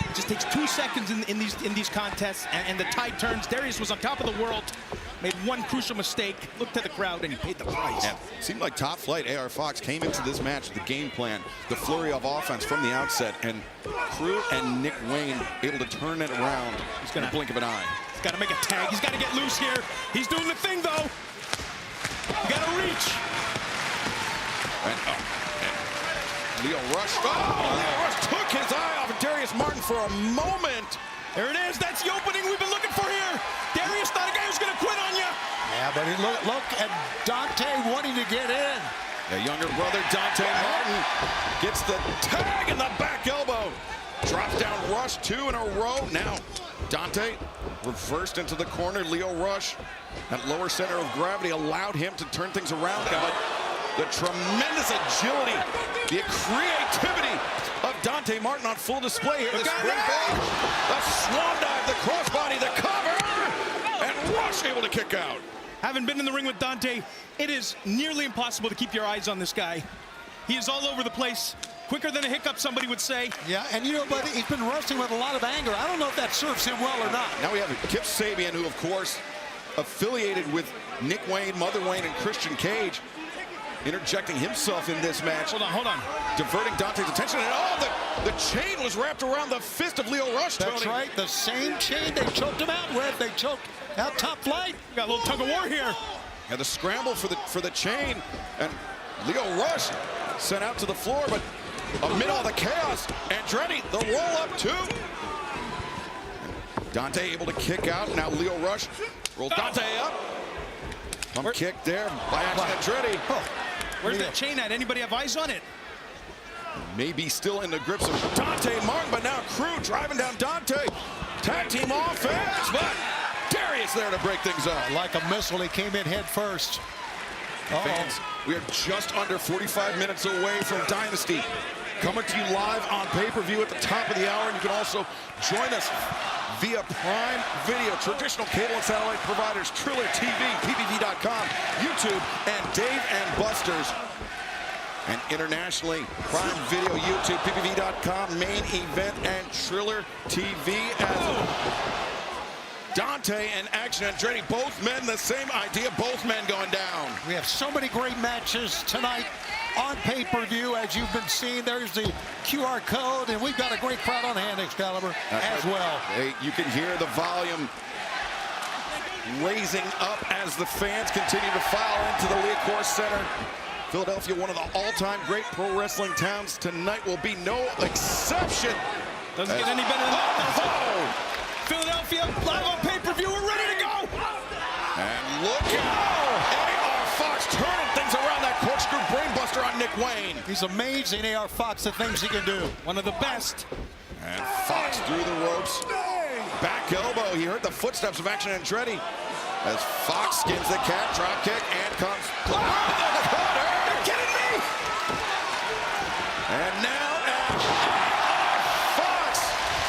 It just takes 2 seconds in these contests, and the tide turns. Darius was on top of the world, made one crucial mistake, looked at the crowd, and he paid the price. Yeah. Seemed like Top Flight AR Fox came into this match with the game plan, the flurry of offense from the outset, and Crew and Nick Wayne able to turn it around. He's going to blink of an eye. He's got to make a tag. He's got to get loose here. He's doing the thing, though. You got to reach. And Leo Rush. Leo Rush took his eye off of Darius Martin for a moment. There it is. That's the opening we've been looking for here. Darius thought a guy was going to quit on you. Yeah, but look at Dante wanting to get in. The younger brother, Dante Martin, gets the tag in the back elbow. Drops down Rush 2 in a row. Now, Dante reversed into the corner. Leo Rush, that lower center of gravity, allowed him to turn things around. But the tremendous agility, the creativity of Dante Martin on full display here. The springboard, the swan dive, the crossbody, the cover, and Rush able to kick out. Haven't been in the ring with Dante. It is nearly impossible to keep your eyes on this guy. He is all over the place. Quicker than a hiccup, somebody would say. Yeah, and you know, but he's been wrestling with a lot of anger. I don't know if that serves him well or not. Now we have Kip Sabian, who, of course, affiliated with Nick Wayne, Mother Wayne, and Christian Cage, interjecting himself in this match. Hold on. diverting Dante's attention, and the chain was wrapped around the fist of Lio Rush, Tony. That's right, the same chain they choked him out with. They choked out Top Flight. Got a little tug of war here. Yeah, the scramble for the chain, and Lio Rush sent out to the floor, but amid all the chaos, Andretti, the roll-up too. Dante able to kick out. Now Lio Rush rolls Dante up. Pump kick there by Andretti. Where's that chain at? Anybody have eyes on it? Maybe still in the grips of Dante Martin, but now Crew driving down Dante. Tag team offense, but Darius there to break things up. Like a missile, he came in head first. Fans, we are just under 45 minutes away from Dynasty. Coming to you live on pay-per-view at the top of the hour. And you can also join us via Prime Video, traditional cable and satellite providers, Triller TV, PPV.com, YouTube, and Dave & Buster's. And internationally, Prime Video, YouTube, PPV.com, main event, and Triller TV as Dante and Action Andretti, both men, the same idea, both men going down. We have so many great matches tonight on pay-per-view, as you've been seeing. There's the QR code, and we've got a great crowd on hand, Excalibur, as well. Hey, you can hear the volume raising up as the fans continue to file into the Liacouras Center. Philadelphia, one of the all-time great pro wrestling towns. Tonight will be no exception. Doesn't get any better than that. Philadelphia, live on pay-per-view, we're ready to go. And look out! AR Fox turning things around, that corkscrew brainbuster on Nick Wayne. He's amazing, AR Fox, the things he can do. One of the best. And Fox through the ropes. Back elbow, he heard the footsteps of Action Andretti as Fox skins the cat, drop kick, and comes. You're kidding me! And now Fox,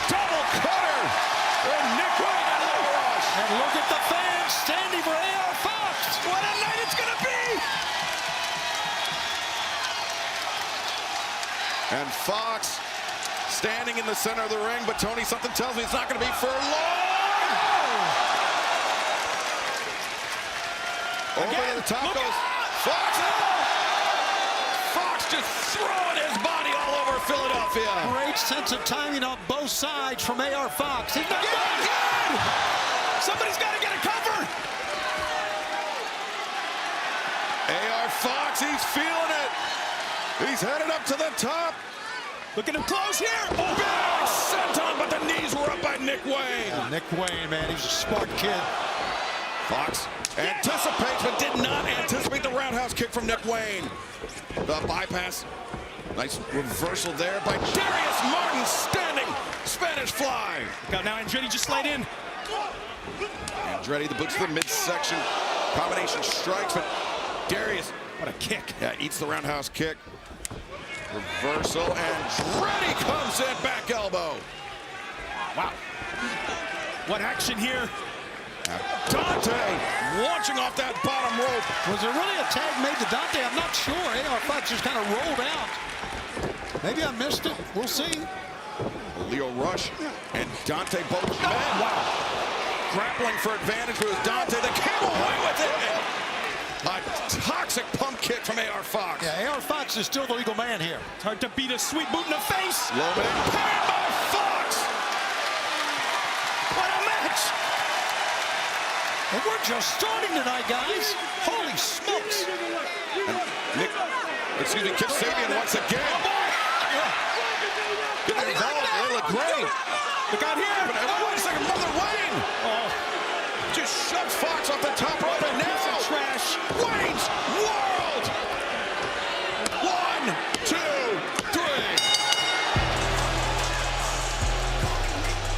double cutter for Nick Wayne and Lio Rush. And look at the fans standing for AR Fox. What a night it's gonna be! And Fox standing in the center of the ring, but Tony, something tells me it's not gonna be for long. Over to the top goes Fox. Fox just throwing his body all over Philadelphia. Great sense of timing on both sides from AR Fox. He's not Again! Somebody's got to get a cover. AR Fox, he's feeling it. He's headed up to the top. Look at him close here. Oh, big senton, but the knees were up by Nick Wayne. Oh, Nick Wayne, man, he's a smart kid. Fox anticipates, but did not anticipate the roundhouse kick from Nick Wayne. The bypass. Nice reversal there by Darius Martin, standing Spanish fly. Look out now, Andretti just slid in. Andretti, the boots to the midsection. Combination strikes, but Darius, what a kick. Yeah, eats the roundhouse kick. Reversal, and Andretti comes in, back elbow. Wow. What action here. Dante launching off that bottom rope. Was there really a tag made to Dante? I'm not sure. AR Fox just kind of rolled out. Maybe I missed it. We'll see. Lio Rush and Dante both men. Wow. Grappling for advantage was Dante. They came away with it. A toxic pump kick from AR Fox. Yeah, AR Fox is still the legal man here. It's hard to beat a sweet boot in the face. Low man paired by Fox. What a match. And we're just starting tonight, guys. Holy smokes. And Kip Sabian once again. Getting involved, Layla Gray. Look out here. Wait a second, Mother Wayne. Oh. Just shoved Fox off the top rope, and now trash. Wayne's World. 1, 2, 3.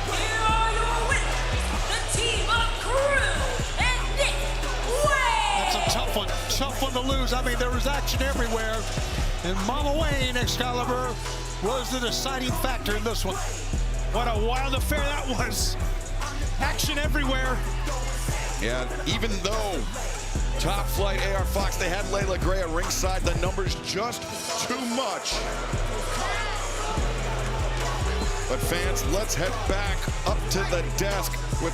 Here are your winners, the team of Crew and Nick Wayne. That's a tough one to lose. I mean, there was action everywhere. And Mama Wayne, Excalibur, was the deciding factor in this one. What a wild affair that was. Action everywhere. Yeah, even though Top Flight, AR Fox, they had Layla Gray at ringside, the numbers just too much. But fans, let's head back up to the desk with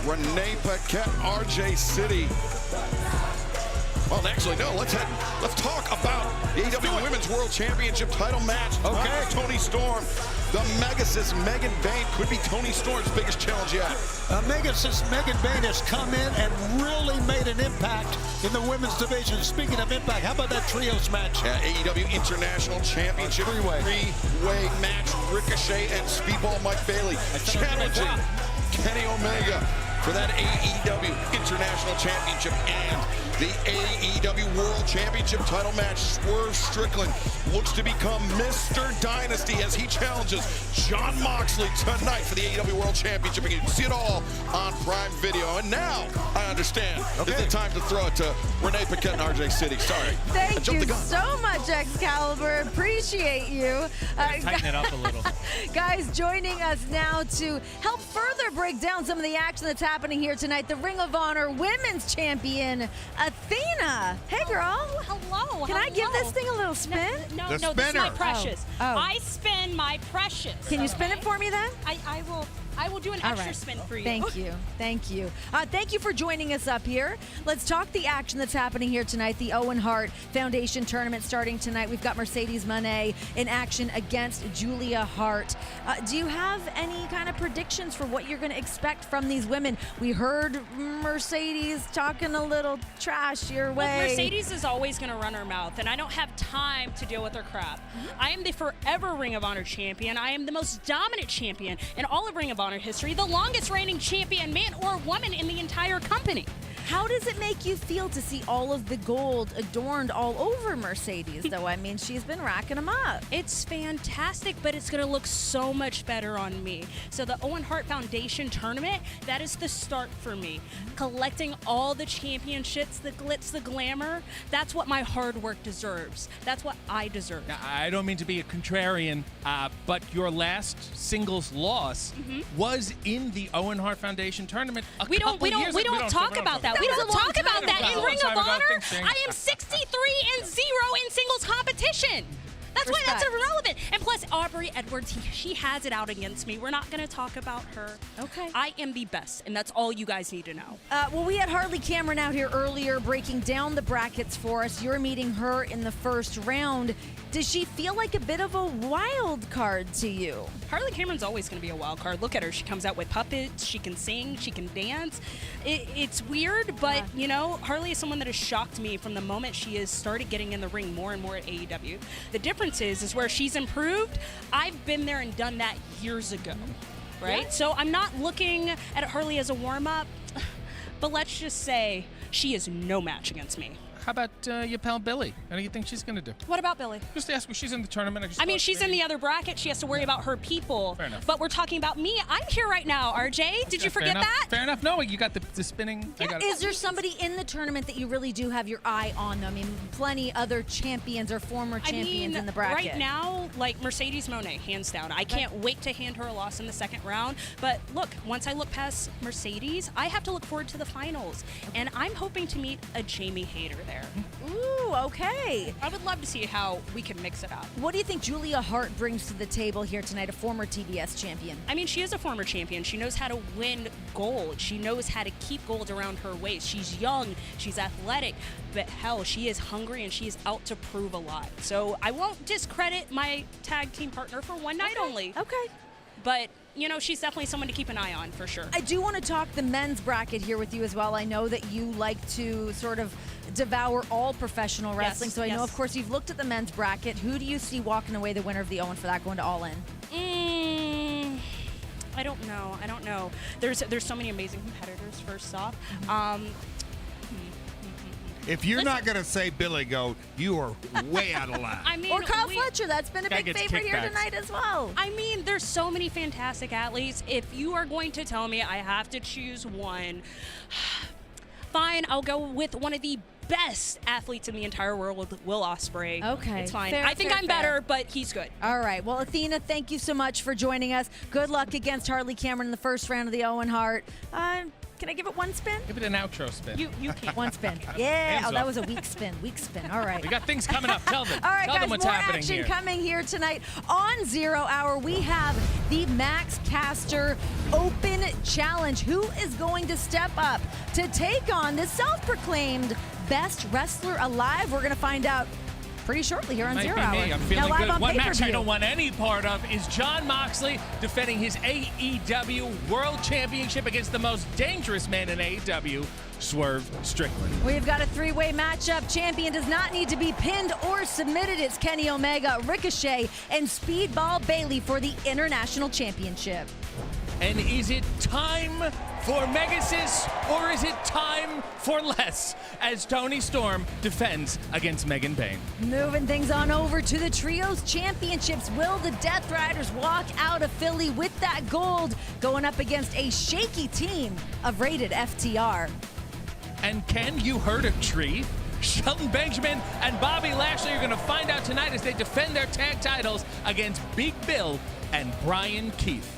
Renee Paquette, RJ City. Well, actually, no. Let's talk about the AEW Women's World Championship title match. Okay. Toni Storm. The Megasis Megan Bane could be Toni Storm's biggest challenge yet. Megasis Megan Bane has come in and really made an impact in the women's division. Speaking of impact, how about that trios match? AEW International Championship three-way match. Ricochet and Speedball Mike Bailey challenging Kenny Omega for that AEW International Championship and the AEW World Championship title match. Swerve Strickland looks to become Mr. Dynasty as he challenges Jon Moxley tonight for the AEW World Championship. And you can see it all on Prime Video. And now I understand it's the time to throw it to Renee Paquette and RJ City. Sorry. Thank you so much, Excalibur. Appreciate you. Tighten it up a little. Guys, joining us now to help further break down some of the action that's happening here tonight, the Ring of Honor Women's Champion, Athena. Hey, girl. Hello. Can I give this thing a little spin? No, this is my precious. Oh. I spin my precious. Can you spin it for me then? I will do an extra spin for you. Thank you. Thank you. Thank you for joining us up here. Let's talk the action that's happening here tonight. The Owen Hart Foundation tournament starting tonight. We've got Mercedes Moné in action against Julia Hart. Do you have any kind of predictions for what you're going to expect from these women? We heard Mercedes talking a little trash your way. Well, Mercedes is always going to run her mouth, and I don't have time to deal with her crap. I am the forever Ring of Honor champion. I am the most dominant champion in all of Ring of Honor history, the longest reigning champion, man or woman, in the entire company. How does it make you feel to see all of the gold adorned all over Mercedes, though? I mean, she's been racking them up. It's fantastic, but it's going to look so much better on me. So the Owen Hart Foundation tournament, that is the start for me. Collecting all the championships, the glitz, the glamour, that's what my hard work deserves. That's what I deserve. Now, I don't mean to be a contrarian, but your last singles loss was in the Owen Hart Foundation tournament. We don't talk about that. We don't talk about that in Ring of Honor. I am 63-0 in singles competition. That's why that's irrelevant. And plus, Aubrey Edwards, she has it out against me. We're not going to talk about her. Okay. I am the best, and that's all you guys need to know. Well, we had Harley Cameron out here earlier breaking down the brackets for us. You're meeting her in the first round. Does she feel like a bit of a wild card to you? Harley Cameron's always going to be a wild card. Look at her. She comes out with puppets. She can sing. She can dance. It's weird, but, you know, Harley is someone that has shocked me from the moment she has started getting in the ring more and more at AEW. The difference is where she's improved. I've been there and done that years ago, right? Yeah. So I'm not looking at Harley as a warm-up, but let's just say she is no match against me. How about your pal Billy? How do you think she's going to do? What about Billy? Just ask her. She's in the tournament. I mean, she's in the other bracket. She has to worry about her people. Fair enough. But we're talking about me. I'm here right now, RJ. Did you forget that? Fair enough. No, you got the spinning. Yeah. Is there somebody in the tournament that you really do have your eye on, though? I mean, plenty other champions or former champions in the bracket. Right now, like Mercedes Moné, hands down. I can't wait to hand her a loss in the second round. But look, once I look past Mercedes, I have to look forward to the finals. And I'm hoping to meet a Jamie Hayter there. Ooh, okay. I would love to see how we can mix it up. What do you think Julia Hart brings to the table here tonight, a former TBS champion? I mean, she is a former champion. She knows how to win gold. She knows how to keep gold around her waist. She's young, she's athletic, but hell, she is hungry and she is out to prove a lot. So I won't discredit my tag team partner for one night only. Okay. But, you know, she's definitely someone to keep an eye on for sure. I do want to talk the men's bracket here with you as well. I know that you like to sort of devour all professional wrestling. So I know, of course, you've looked at the men's bracket. Who do you see walking away the winner of the Owen for that, going to All In? I don't know. There's so many amazing competitors, first off. If you're not going to say Billy Goat, you are way out of line. I mean, or Kyle Fletcher. That's been a big favorite here tonight as well. I mean, there's so many fantastic athletes. If you are going to tell me I have to choose one, fine, I'll go with one of the best athletes in the entire world, Will Ospreay. Okay. It's fine. Fair, I think I'm better, but he's good. All right. Well, Athena, thank you so much for joining us. Good luck against Harley Cameron in the first round of the Owen Hart. Can I give it one spin? Give it an outro spin. You can. One spin. Yeah. Hands that up. was a weak spin. Weak spin. All right. We got things coming up. Tell them. All right, Tell guys, them what's more happening action here. coming here tonight on 0 Hour. We have the Max Caster Open Challenge. Who is going to step up to take on the self-proclaimed best wrestler alive? We're going to find out pretty shortly here on Might Zero be Hour. me. I'm feeling now live good. on One match I pay-per-view. don't want any part of is Jon Moxley defending his AEW World Championship against the most dangerous man in AEW, Swerve Strickland. We've got a three-way matchup. Champion does not need to be pinned or submitted. It's Kenny Omega, Ricochet, and Speedball Bailey for the International Championship. And is it time for Megasis, or is it time for less, as Toni Storm defends against Megan Bane? Moving things on over to the Trios Championships. Will the Death Riders walk out of Philly with that gold, going up against a shaky team of rated FTR? And Ken, you heard a tree? Shelton Benjamin and Bobby Lashley are going to find out tonight as they defend their tag titles against Big Bill and Brian Keith.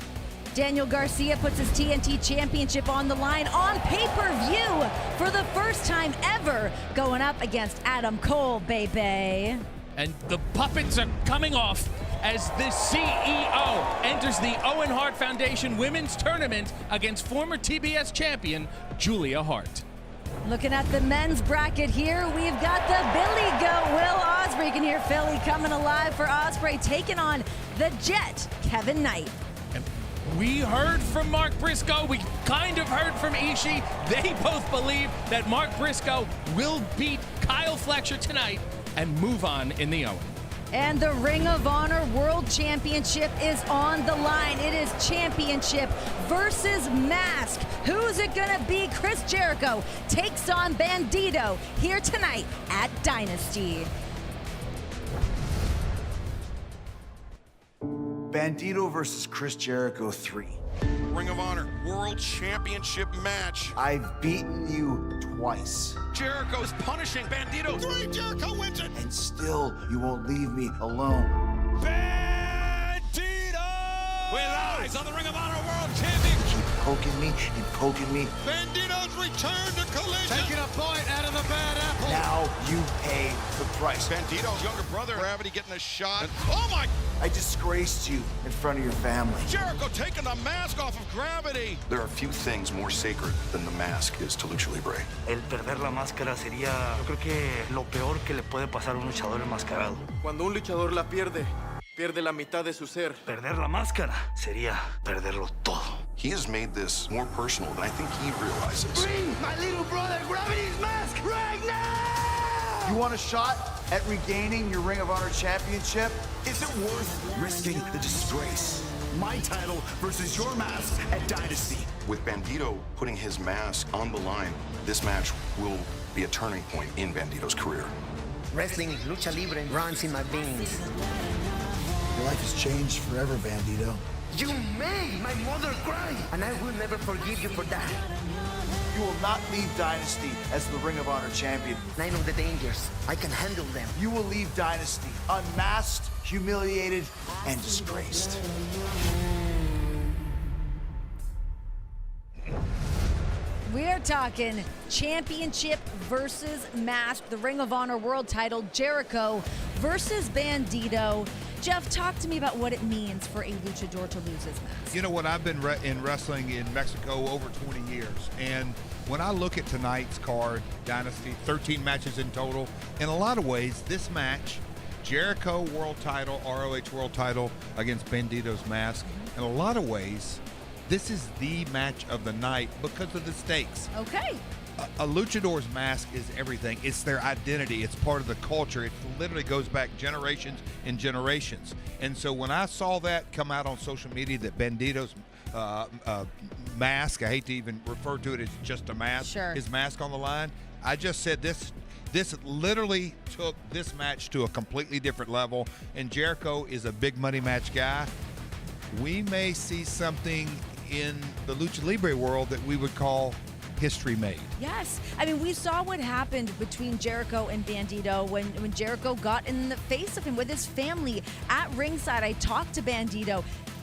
Daniel Garcia puts his TNT Championship on the line on pay-per-view for the first time ever, going up against Adam Cole, baby. And the puppets are coming off as the CEO enters the Owen Hart Foundation Women's Tournament against former TBS champion Julia Hart. Looking at the men's bracket here, we've got the Billy Goat, Will Ospreay. You can hear Philly coming alive for Ospreay, taking on the Jet, Kevin Knight. And we heard from Mark Briscoe. We kind of heard from Ishii. They both believe that Mark Briscoe will beat Kyle Fletcher tonight and move on in the Owen. And the Ring of Honor World Championship is on the line. It is championship versus mask. Who's it gonna be? Chris Jericho takes on Bandido here tonight at Dynasty. Bandido versus Chris Jericho 3. Ring of Honor World Championship match. I've beaten you twice. Jericho's punishing Bandido. 3, Jericho wins it. And still, you won't leave me alone. Bandido! With eyes on the Ring of Honor World Champion. Keep poking me and poking me. Bandido's return to Collision. Taking a bite out of the bad apple. Now you pay the price. Bandido's younger brother, Gravity, getting a shot. And, oh my! I disgraced you in front of your family. Jericho taking the mask off of Gravity. There are few things more sacred than the mask is to Lucha Libre. El perder la máscara sería, yo creo que lo peor que le puede pasar a un luchador enmascarado. Cuando un luchador la pierde, pierde la mitad de su ser. Perder la máscara sería perderlo todo. He has made this more personal than I think he realizes. Bring my little brother Gravity's mask right now! You want a shot at regaining your Ring of Honor Championship? Is it worth risking the disgrace? My title versus your mask at Dynasty. With Bandido putting his mask on the line, this match will be a turning point in Bandido's career. Wrestling Lucha Libre runs in my veins. Your life has changed forever, Bandido. You made my mother cry, and I will never forgive you for that. You will not leave Dynasty as the Ring of Honor champion. I know the dangers. I can handle them. You will leave Dynasty unmasked, humiliated, and disgraced. We're talking championship versus mask, the Ring of Honor World title, Jericho versus Bandido. Jeff, talk to me about what it means for a luchador to lose his mask. You know what? I've been in wrestling in Mexico over 20 years, and when I look at tonight's card, Dynasty, 13 matches in total, in a lot of ways, this match, Jericho world title, ROH world title against Bandido's mask, in a lot of ways, this is the match of the night because of the stakes. Okay. A luchador's mask is everything. It's their identity. It's part of the culture. It literally goes back generations and generations. And so when I saw that come out on social media, that Bandido's mask, I hate to even refer to it as just a mask, sure, his mask on the line, I just said this literally took this match to a completely different level. And Jericho is a big money match guy. We may see something in the Lucha Libre world that we would call history made. Yes. I mean, we saw what happened between Jericho and Bandido when Jericho got in the face of him with his family at ringside. I talked to Bandido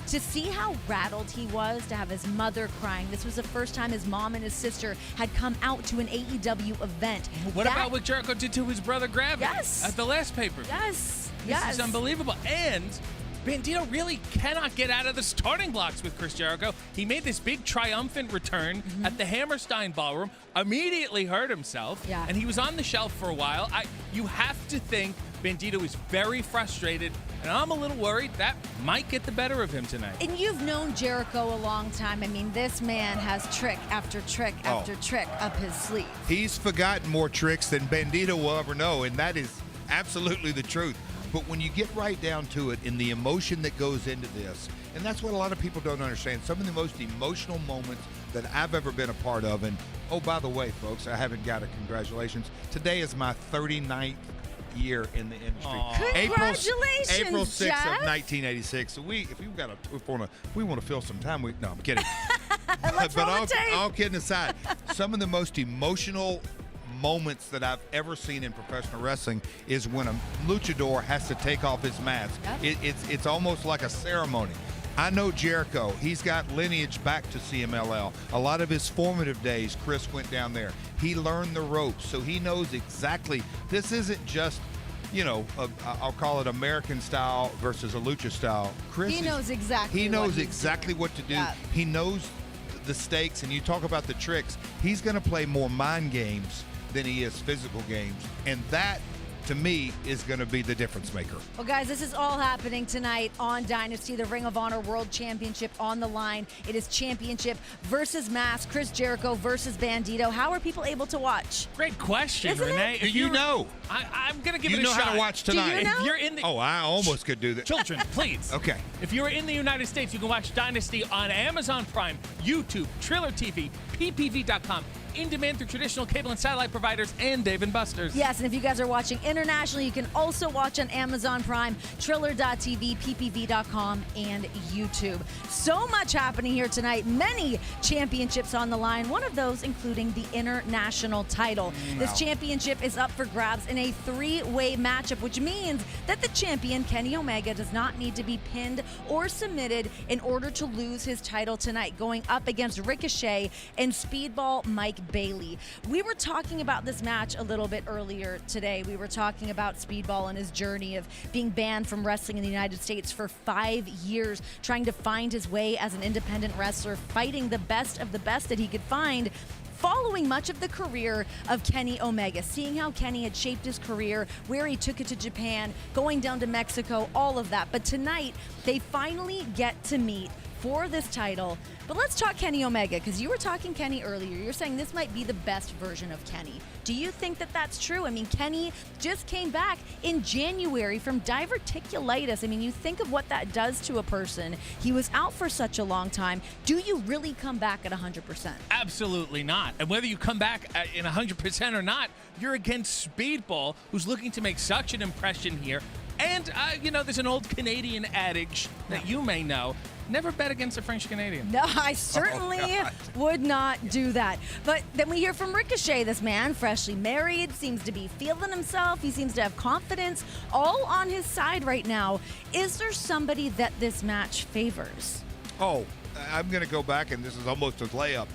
to see how rattled he was, to have his mother crying. This was the first time his mom and his sister had come out to an AEW event. What about what Jericho did to his brother Gravity? Yes. At the last paper? Yes. This is unbelievable. And Bandido really cannot get out of the starting blocks with Chris Jericho. He made this big triumphant return at the Hammerstein Ballroom, immediately hurt himself, and he was on the shelf for a while. You have to think Bandido is very frustrated, and I'm a little worried that might get the better of him tonight. And you've known Jericho a long time. I mean, this man has trick after trick after trick up his sleeve. He's forgotten more tricks than Bandido will ever know, and that is absolutely the truth. But when you get right down to it, in the emotion that goes into this, and that's what a lot of people don't understand, some of the most emotional moments that I've ever been a part of. And oh, by the way, folks, I haven't got a congratulations. Today is my 39th year in the industry. Congratulations, April 6th Jeff. of 1986. So we want to fill some time. No, I'm kidding. But all kidding aside, some of the most emotional moments that I've ever seen in professional wrestling is when a luchador has to take off his mask. It's almost like a ceremony. I know Jericho. He's got lineage back to CMLL. A lot of his formative days, Chris went down there. He learned the ropes, so he knows exactly. This isn't just, I'll call it American style versus a lucha style. Chris knows exactly. He knows exactly what to do. Yeah. He knows the stakes, and you talk about the tricks. He's going to play more mind games than he is physical games, and that, to me, is going to be the difference maker. Well, guys, this is all happening tonight on Dynasty. The Ring of Honor World Championship on the line. It is championship versus mask. Chris Jericho versus Bandido. How are people able to watch? Great question, Isn't Renee. Do you know? I'm going to give it a You know shot. how to watch tonight. Do you know? If you're in the I almost could do that. children, please. Okay. If you're in the United States, you can watch Dynasty on Amazon Prime, YouTube, Triller TV, ppv.com, in demand through traditional cable and satellite providers, and Dave & Buster's. Yes, and if you guys are watching internationally, you can also watch on Amazon Prime, Triller.tv, ppv.com, and YouTube. So much happening here tonight. Many championships on the line, one of those including the international title. This championship is up for grabs in a three-way matchup, which means that the champion, Kenny Omega, does not need to be pinned or submitted in order to lose his title tonight, going up against Ricochet and Speedball Mike Bailey. We were talking about this match a little bit earlier today. We were talking about Speedball and his journey of being banned from wrestling in the United States for 5 years, trying to find his way as an independent wrestler, fighting the best of the best that he could find, following much of the career of Kenny Omega, seeing how Kenny had shaped his career, where he took it to Japan, going down to Mexico, all of that. But tonight, they finally get to meet for this title. But let's talk Kenny Omega, because you were talking Kenny earlier. You're saying this might be the best version of Kenny. Do you think that that's true? I mean, Kenny just came back in January from diverticulitis. I mean, you think of what that does to a person. He was out for such a long time. Do you really come back at 100%? Absolutely not. And whether you come back in 100% or not, you're against Speedball, who's looking to make such an impression here. And, there's an old Canadian adage that you may know. Never bet against a French Canadian. No, I certainly would not do that. But then we hear from Ricochet, this man, freshly married, seems to be feeling himself. He seems to have confidence, all on his side right now. Is there somebody that this match favors? Oh, I'm going to go back, and this is almost a layup.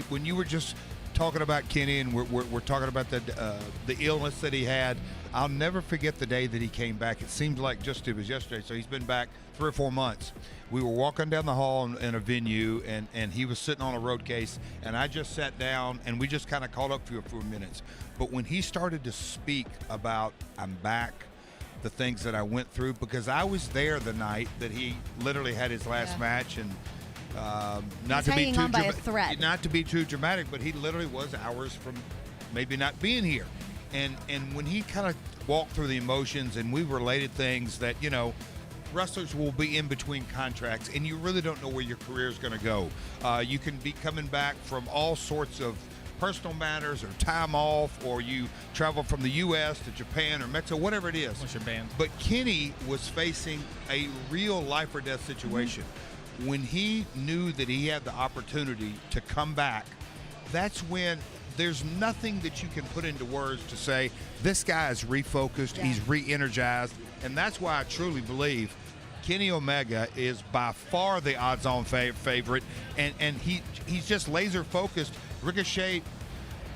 When you were just talking about Kenny, and we're talking about the illness that he had, I'll never forget the day that he came back. It seemed like it was yesterday, so he's been back 3 or 4 months. We were walking down the hall in a venue, and he was sitting on a road case, and I just sat down, and we just kind of caught up for a few minutes. But when he started to speak about, I'm back, the things that I went through, because I was there the night that he literally had his last match, and not to be too dramatic, but he literally was hours from maybe not being here. And when he kind of walked through the emotions, and we related things that, wrestlers will be in between contracts, and you really don't know where your career is going to go. You can be coming back from all sorts of personal matters or time off, or you travel from the U.S. to Japan or Mexico, whatever it is. What's your band? But Kenny was facing a real life or death situation. When he knew that he had the opportunity to come back, that's when there's nothing that you can put into words to say, this guy is refocused, he's re-energized, and that's why I truly believe Kenny Omega is by far the odds-on favorite, and he's just laser-focused. Ricochet,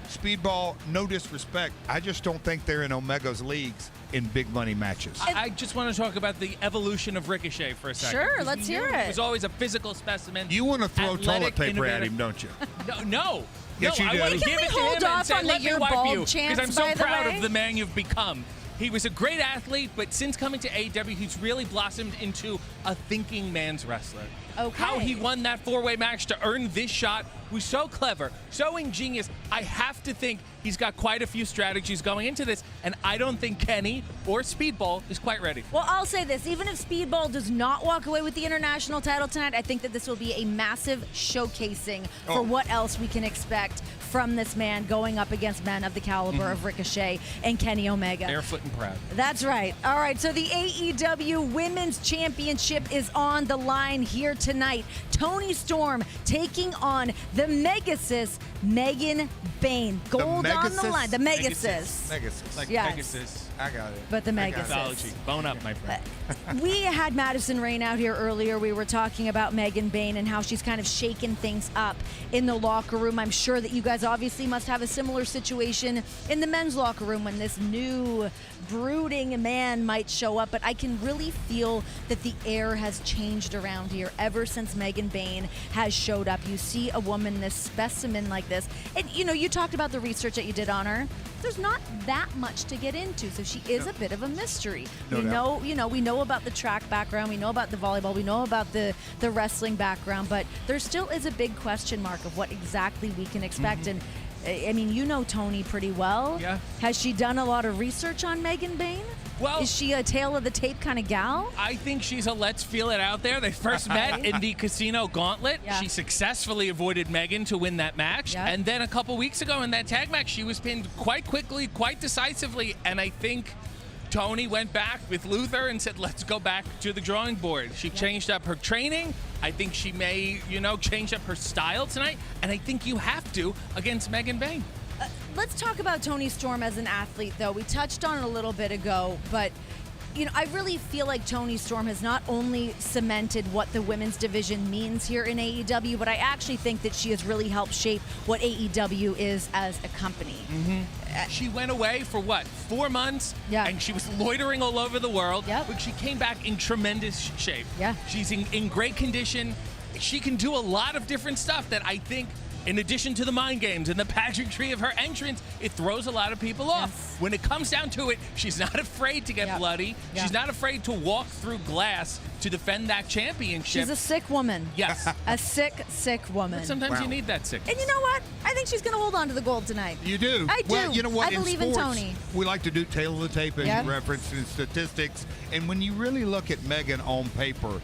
Speedball, no disrespect. I just don't think they're in Omega's leagues in big money matches. I just want to talk about the evolution of Ricochet for a second. Sure, let's hear it. He was always a physical specimen. You want to throw athletic, toilet paper innovative. at him, don't you? No. Yes, you I do. want to Can give we it to hold him off and say, on the let me "you're wipe bald" you, chants, because I'm by so the proud way? of the man you've become. He was a great athlete, but since coming to AEW, he's really blossomed into a thinking man's wrestler. Okay. How he won that four-way match to earn this shot was so clever, so ingenious. I have to think he's got quite a few strategies going into this, and I don't think Kenny or Speedball is quite ready. Well, I'll say this. Even if Speedball does not walk away with the international title tonight, I think that this will be a massive showcasing for what else we can expect from this man going up against men of the caliber of Ricochet and Kenny Omega. Barefoot and proud. That's right. All right, so the AEW Women's Championship is on the line here tonight. Toni Storm taking on the Megasis, Megan Bane. Gold on the line. The Megasis. Megasis. Like Yes. Pegasus. I got it. But the I got it. Megasis. Mythology. Bone up, my friend. We had Madison Rain out here earlier. We were talking about Megan Bane and how she's kind of shaken things up in the locker room. I'm sure that you guys obviously must have a similar situation in the men's locker room when this new brooding man might show up. But I can really feel that the air has changed around here ever since Megan Bane has showed up. You see a woman, this specimen like this. And, you know, you talked about the research that you did on her. There's not that much to get into, so she is a bit of a mystery. No doubt. We know about the track background, we know about the volleyball, we know about the wrestling background, but there still is a big question mark of what exactly we can expect. And I mean, you know Toni pretty well. Yeah. Has she done a lot of research on Megan Bane? Well, is she a tail of the tape kind of gal? I think she's a let's feel it out there. They first met in the Casino Gauntlet. Yeah. She successfully avoided Megan to win that match. Yeah. And then a couple weeks ago in that tag match, she was pinned quite quickly, quite decisively. And I think Toni went back with Luther and said, let's go back to the drawing board. She changed up her training. I think she may, change up her style tonight. And I think you have to against Megan Bane. Let's talk about Toni Storm as an athlete, though. We touched on it a little bit ago, but I really feel like Toni Storm has not only cemented what the women's division means here in AEW, but I actually think that she has really helped shape what AEW is as a company. She went away for 4 months? Yeah. And she was loitering all over the world. Yep. But she came back in tremendous shape. Yeah. She's in great condition. She can do a lot of different stuff that I think, in addition to the mind games and the pageantry of her entrance, it throws a lot of people off. Yes. When it comes down to it, she's not afraid to get bloody. Yeah. She's not afraid to walk through glass to defend that championship. She's a sick woman. Yes. A sick woman. But sometimes you need that sickness. And you know what? I think she's going to hold on to the gold tonight. You do. I do. Well, you know what? I believe in sports, Toni. We like to do tail of the tape, as Yeah. you referenced in statistics. And when you really look at Megan on paper,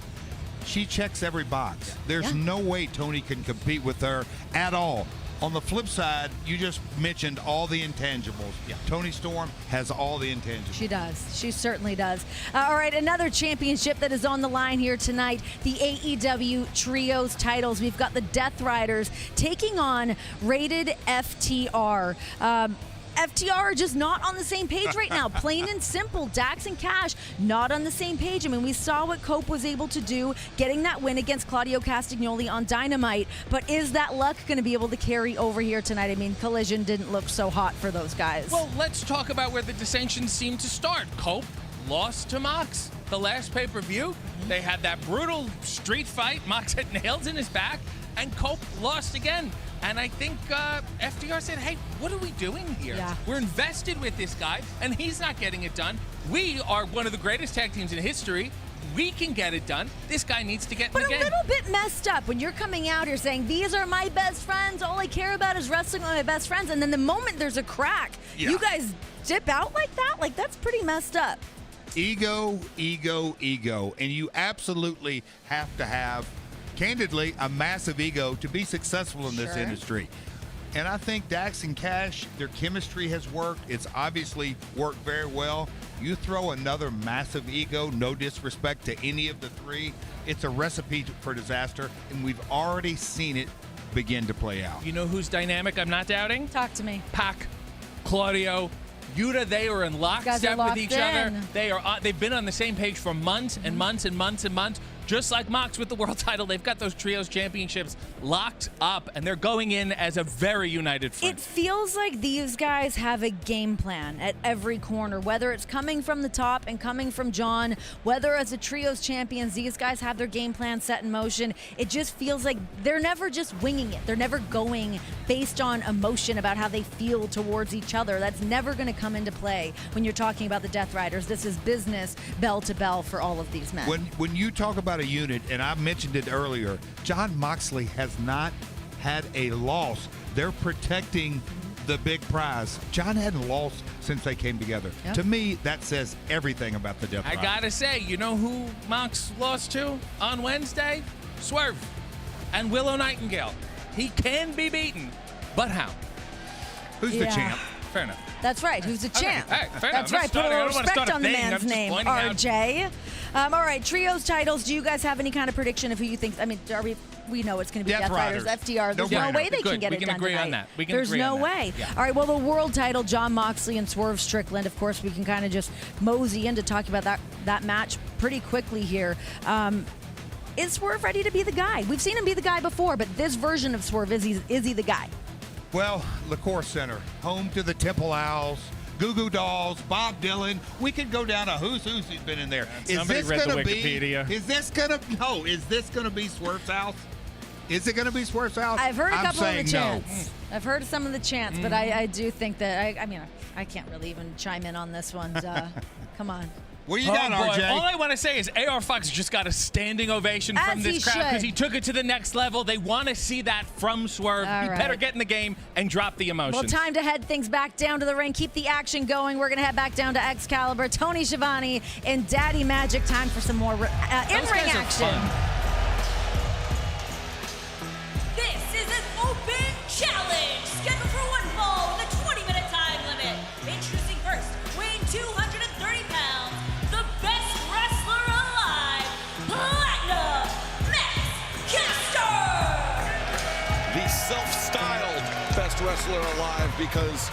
she checks every box. There's no way Toni can compete with her at all. On the flip side, you just mentioned all the intangibles. Yeah. Toni Storm has all the intangibles. She does. She certainly does. All right, another championship that is on the line here tonight, the AEW Trios titles. We've got the Death Riders taking on Rated FTR. FTR are just not on the same page right now. Plain and simple. Dax and Cash not on the same page. I mean, we saw what Cope was able to do getting that win against Claudio Castagnoli on Dynamite. But is that luck going to be able to carry over here tonight? I mean, Collision didn't look so hot for those guys. Well, let's talk about where the dissensions seem to start. Cope lost to Mox. The last pay-per-view, they had that brutal street fight. Mox had nails in his back, and Cope lost again. And I think FTR said, hey, what are we doing here? Yeah. We're invested with this guy, and he's not getting it done. We are one of the greatest tag teams in history. We can get it done. This guy needs to get in the game. But a little bit messed up when you're coming out here saying, these are my best friends. All I care about is wrestling with my best friends. And then the moment there's a crack, you guys dip out like that? Like, that's pretty messed up. Ego, ego, ego. And you absolutely have to have, candidly, a massive ego to be successful in this industry. And I think Dax and Cash, their chemistry has worked. It's obviously worked very well. You throw another massive ego, no disrespect to any of the three, it's a recipe for disaster, and we've already seen it begin to play out. You know who's dynamic I'm not doubting? Talk to me. Pac, Claudio, Yuta, they are in lockstep with each other. in. They've been on the same page for months and months and months and months. Just like Mox with the world title, they've got those trios championships locked up, and they're going in as a very united front. It feels like these guys have a game plan at every corner, whether it's coming from the top and coming from John, whether as a trios champions, these guys have their game plan set in motion. It just feels like they're never just winging it. They're never going based on emotion about how they feel towards each other. That's never going to come into play when you're talking about the Death Riders. This is business bell to bell for all of these men. When you talk about a unit, and I mentioned it earlier, John Moxley has not had a loss. They're protecting the big prize. John hadn't lost since they came together. Yep. To me, that says everything about the Death Riders. I gotta say, you know who Mox lost to on Wednesday? Swerve and Willow Nightingale. He can be beaten, but how? Who's the champ? Fair enough. That's right. Who's the champ? Hey, fair That's enough. right. Put a little respect on the man's name, RJ. All right, trios titles. Do you guys have any kind of prediction of who you think? I mean, we know it's going to be Death Riders, FTR. There's no way they can get it done agree tonight. on that. We can There's agree no on that. way. Yeah. All right, well, the world title, John Moxley and Swerve Strickland. Of course, we can kind of just mosey into talking about that match pretty quickly here. Is Swerve ready to be the guy? We've seen him be the guy before, but this version of Swerve, is he the guy? Well, LaCour Center, home to the Temple Owls, Goo Goo Dolls, Bob Dylan. We could go down to who's been in there. Somebody read the Wikipedia. Is this gonna be Swerve's house? Is it gonna be Swerve's house? I've heard a couple of the no. chants. I've heard some of the chants, but I do think that I can't really even chime in on this one. Come on. What do you got, RJ? All I want to say is AR Fox just got a standing ovation from As this he crowd because should. he took it to the next level. They want to see that from Swerve. All He right. better get in the game and drop the emotions. Well, time to head things back down to the ring. Keep the action going. We're going to head back down to Excalibur, Tony Schiavone, and Daddy Magic. Time for some more in-ring action. This is an open challenge scheduled for one fall with a 20-minute time limit. Introducing first, weighing 230 pounds, the best wrestler alive, Platinum Max Caster! The self-styled best wrestler alive because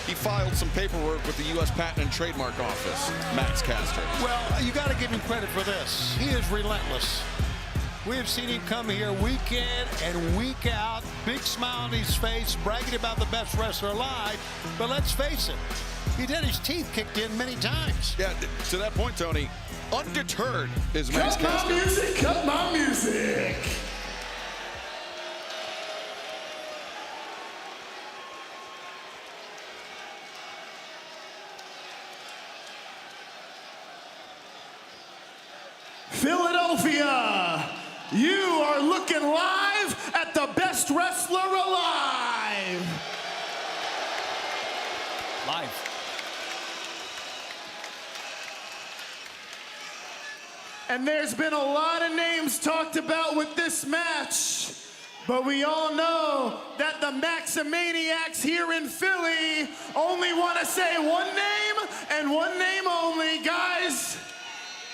he filed some paperwork with the U.S. Patent and Trademark Office, Max Caster. Well, you got to give him credit for this. He is relentless. We have seen him come here week in and week out, big smile on his face, bragging about the best wrestler alive. But let's face it, he's had his teeth kicked in many times. Yeah, to that point, Tony, undeterred is Max Cut Caster. my music, cut my music. Philadelphia, you are looking live at the best wrestler alive. Live. And there's been a lot of names talked about with this match, but we all know that the Maximaniacs here in Philly only want to say one name and one name only. Guys,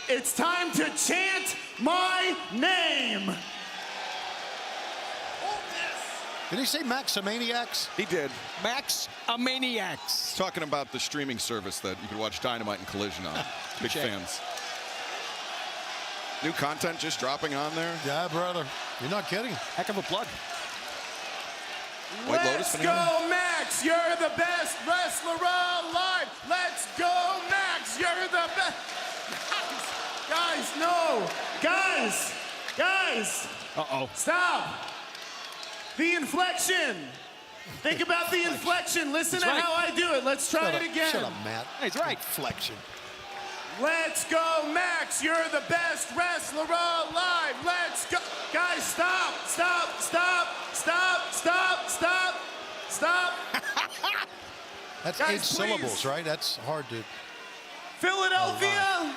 it's time to chant my name. Did he say Maximaniacs? He did. Max-a-maniacs. He's talking about the streaming service that you can watch Dynamite and Collision on. Big fans. New content just dropping on there. Yeah, brother. You're not kidding. Heck of a plug. White Lotus Let's finale. go, Max. You're the best wrestler alive. Let's go, Max. You're the best. Guys, no. Guys. Uh-oh. Stop. The inflection. Think about the inflection. Listen to how I do it. Let's try it again. Shut up, Matt. He's right. Flexion. Let's go, Max. You're the best wrestler alive. Let's go. Guys, stop. That's Guys, 8 please. syllables, right? That's hard to... Philadelphia,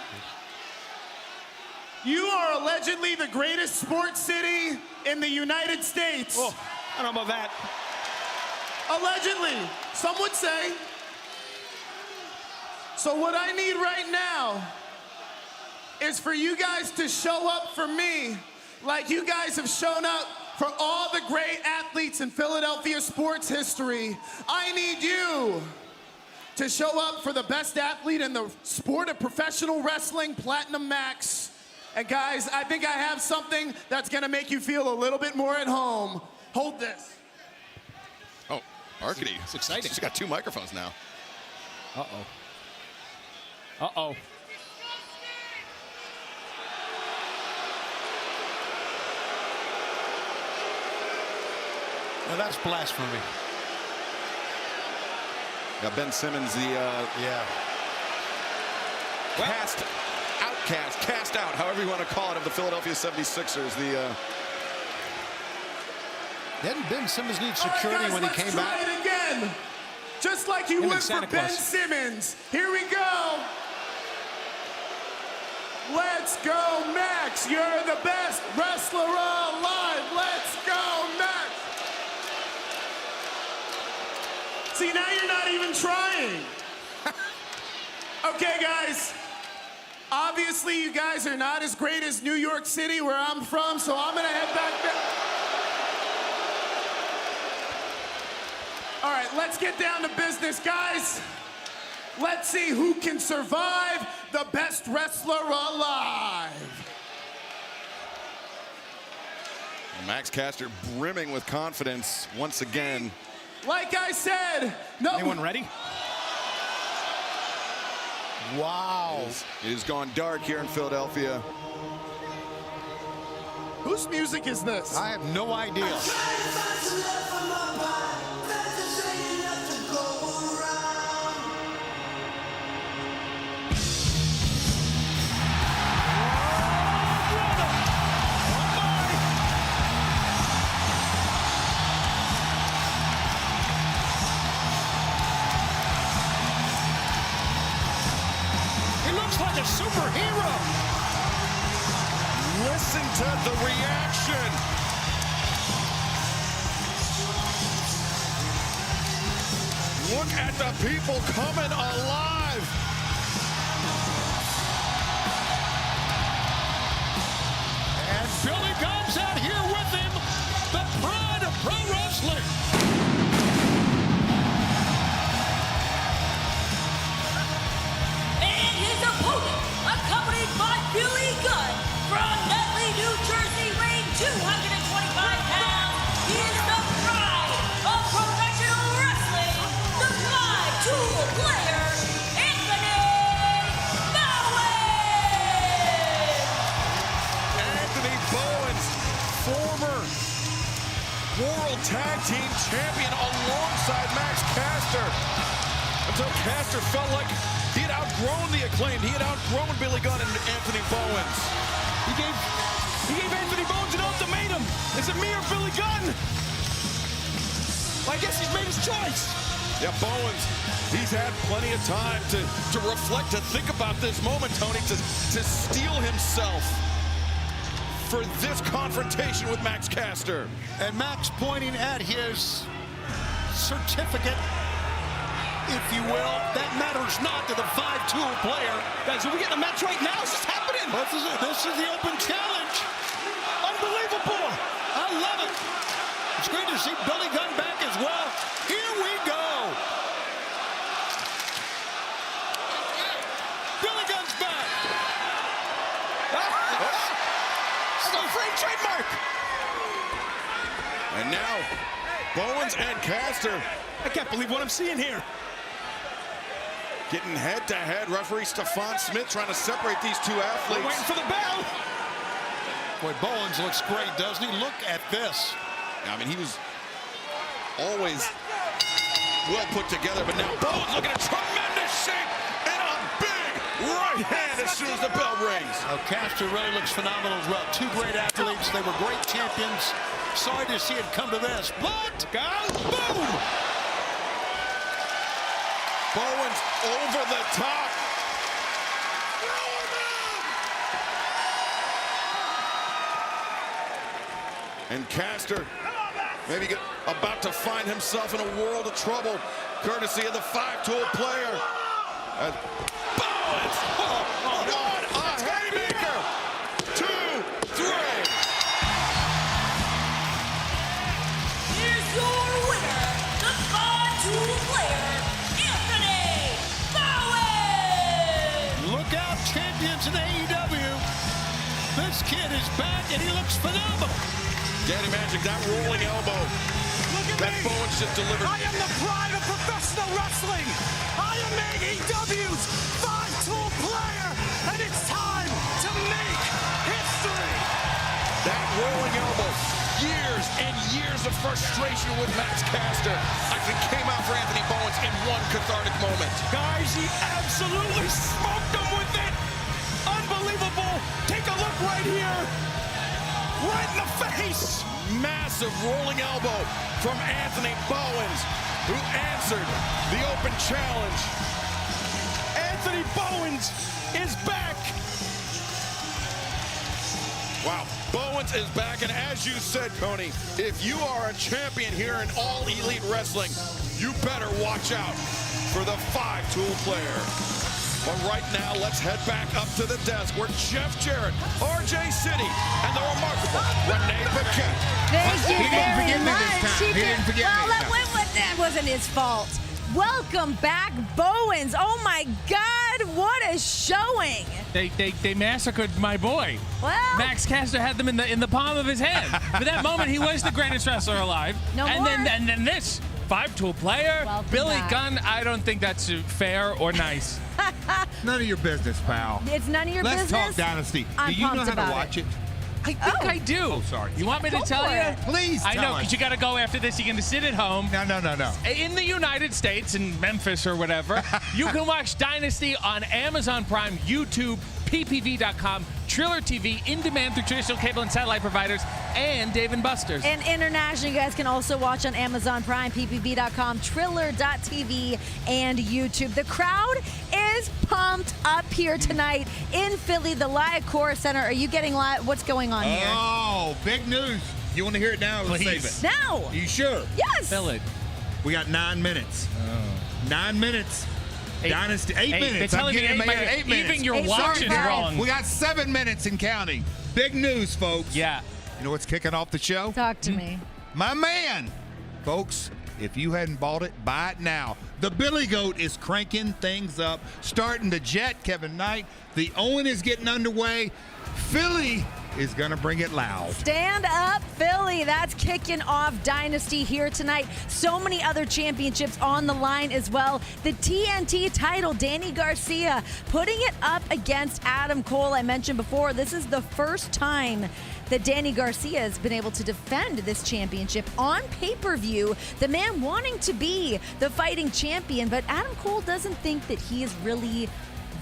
you are allegedly the greatest sports city in the United States. Oh, I don't know about that. Allegedly, some would say. So what I need right now is for you guys to show up for me like you guys have shown up for all the great athletes in Philadelphia sports history. I need you to show up for the best athlete in the sport of professional wrestling, Platinum Max. And guys, I think I have something that's gonna make you feel a little bit more at home. Hold this. Oh, Arkady. It's exciting. She's got 2 microphones now. Uh-oh. Uh-oh. Now that's blasphemy. Got Ben Simmons, the cast out, however you want to call it, of the Philadelphia 76ers. Didn't Ben Simmons need security when he came back? Let's try it again. Just like you would for Ben Simmons. Here we go. Let's go, Max. You're the best wrestler alive. Let's go, Max. See, now you're not even trying. Okay, guys. Obviously, you guys are not as great as New York City, where I'm from, so I'm gonna head back there. All right, let's get down to business, guys. Let's see who can survive the best wrestler alive. Max Caster brimming with confidence once again. Like I said, no. Anyone ready? Wow. It has gone dark here in Philadelphia. Whose music is this? I have no idea. Like a superhero. Listen to the reaction. Look at the people coming alive. And Billy Gunn's out here with him, the pride of pro wrestling. Accompanied by Billy Gunn from Nutley, New Jersey, weighing 225 pounds. He is the pride of professional wrestling, the 5-tool player, Anthony Bowens, former World Tag Team Champion alongside Max Caster. Until Caster felt like he had outgrown the Acclaimed. He had outgrown Billy Gunn and Anthony Bowens. He gave Anthony Bowens an ultimatum. Is it me or Billy Gunn? Well, I guess he's made his choice. Yeah, Bowens, he's had plenty of time to reflect, to think about this moment, Tony, to steel himself for this confrontation with Max Caster. And Max pointing at his certificate, if you will. That matters not to the 5-tool player. Guys, are we getting a match right now? Is this happening? This is the open challenge. Unbelievable. I love it. It's great to see Billy Gunn back as well. Here we go. Billy Gunn's back. It's a free trademark. And now, Bowens and Caster. I can't believe what I'm seeing here. Getting head-to-head. Referee Stefan Smith trying to separate these two athletes. We're waiting for the bell. Boy, Bowens looks great, doesn't he? Look at this. I mean, he was always well put together, but now Bowens looking at tremendous shape and a big right hand as soon as the bell rings. Caster really looks phenomenal as well. 2 great athletes. They were great champions. Sorry to see it come to this, but boom! Bowens over the top. And Caster maybe about to find himself in a world of trouble, courtesy of the 5-tool player. Bowens! What a haymaker! 2, 3. Here's your winner, the 5-tool player, Anthony champions in AEW. This kid is back, and he looks phenomenal. Danny Magic, that rolling elbow. That Bowens just delivered. I am the pride of professional wrestling. I am AEW's 5-tool player, and it's time to make history. That rolling elbow. Years and years of frustration with Max Caster. I think came out for Anthony Bowens in one cathartic moment. Guys, he absolutely smoked them with it. Unbelievable. Take a look right here. Right in the face. Massive rolling elbow from Anthony Bowens, who answered the open challenge. Anthony Bowens is back. Wow, Bowens is back, and as you said, Coney, if you are a champion here in All Elite Wrestling, you better watch out for the 5-tool player. But right now, let's head back up to the desk where Jeff Jarrett, RJ City, and the remarkable Renee Paquette. Thank you very much. He didn't forget me this time. That wasn't his fault. Welcome back, Bowens. Oh my God, what a showing! They massacred my boy. Well, Max Caster had them in the palm of his hand. For that moment, he was the greatest wrestler alive. No and more. then this 5-tool player, Welcome Billy back. Gunn. I don't think that's fair or nice. None of your business, pal. It's none of your Let's business. talk Dynasty. I'm Do you know pumped how to about watch it? I think I do. Oh, sorry. You want me to Go tell for you? it. Please I tell know, us. because you got to go after this. You're going to sit at home. No. In the United States, in Memphis or whatever, you can watch Dynasty on Amazon Prime, YouTube, ppv.com, Triller TV, in demand through traditional cable and satellite providers, and Dave & Buster's. And international, you guys can also watch on Amazon Prime, ppv.com, Triller.tv, and YouTube. The crowd is pumped up here tonight in Philly, the Liacouras Center. Are you getting live? What's going on here? Oh, big news. You want to hear it now? Let's Please. save it. Now! You sure? Yes! Fill it. We got 9 minutes. 9 minutes. Dynasty, 8 minutes. They're telling me I'm getting 8 minutes. minutes. Even your Eight watch is minutes. wrong. We got 7 minutes and counting. Big news, folks. Yeah. You know what's kicking off the show? Talk to me. My man. Folks, if you hadn't bought it, buy it now. The Billy Goat is cranking things up, starting to jet Kevin Knight. The Owen is getting underway. Philly is going to bring it loud. Stand up, Philly. That's kicking off Dynasty here tonight. So many other championships on the line as well. The TNT title, Danny Garcia putting it up against Adam Cole. I mentioned before, this is the first time that Danny Garcia has been able to defend this championship on pay-per-view. The man wanting to be the fighting champion, but Adam Cole doesn't think that he is really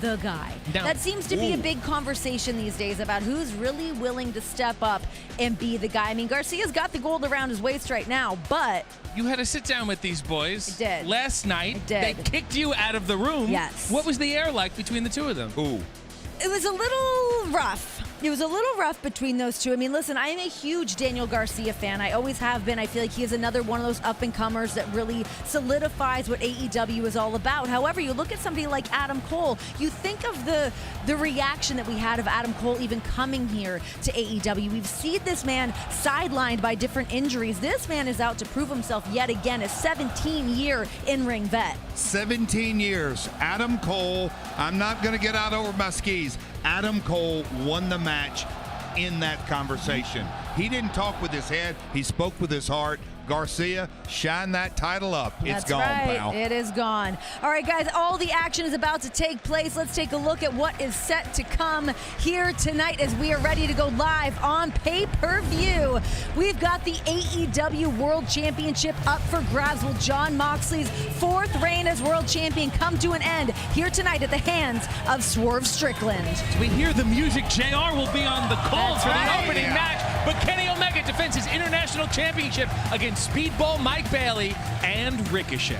the guy. No. That seems to be a big conversation these days about who's really willing to step up and be the guy. I mean, Garcia's got the gold around his waist right now, but You had to sit down with these boys. I did. Last night. I did. They kicked you out of the room. Yes. What was the air like between the two of them? Ooh. it was a little rough. It was a little rough between those two. I mean, listen, I'm a huge Daniel Garcia fan. I always have been. I feel like he is another one of those up-and-comers that really solidifies what AEW is all about. However, you look at somebody like Adam Cole, you think of the reaction that we had of Adam Cole even coming here to AEW. We've seen this man sidelined by different injuries. This man is out to prove himself yet again, a 17-year in-ring vet. 17 years. Adam Cole, I'm not going to get out over my skis. Adam Cole won the match in that conversation. He didn't talk with his head. He spoke with his heart. Garcia, shine that title up. It's gone, right. pal. It is gone. All right, guys, all the action is about to take place. Let's take a look at what is set to come here tonight as we are ready to go live on pay-per-view. We've got the AEW World Championship up for grabs. Will Jon Moxley's fourth reign as world champion come to an end here tonight at the hands of Swerve Strickland? We hear the music. JR will be on the call That's for right. the opening Yeah. match, but Kenny Omega defends his international championship against Speedball Mike Bailey and Ricochet.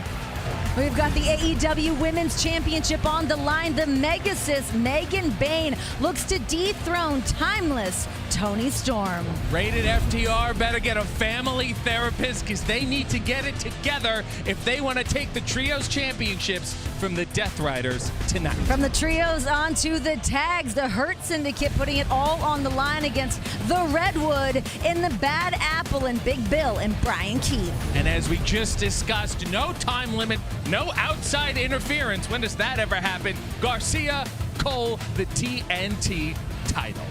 We've got the AEW Women's Championship on the line. The Megasis, Megan Bane, looks to dethrone timeless Toni Storm. Rated FTR better get a family therapist because they need to get it together if they want to take the Trios Championships from the Death Riders tonight. From the trios on to the tags, the Hurt Syndicate putting it all on the line against the Redwood in the Bad Apple and Big Bill and Brian Keith. And as we just discussed, no time limit, no outside interference. When does that ever happen? Garcia, Cole the TNT title.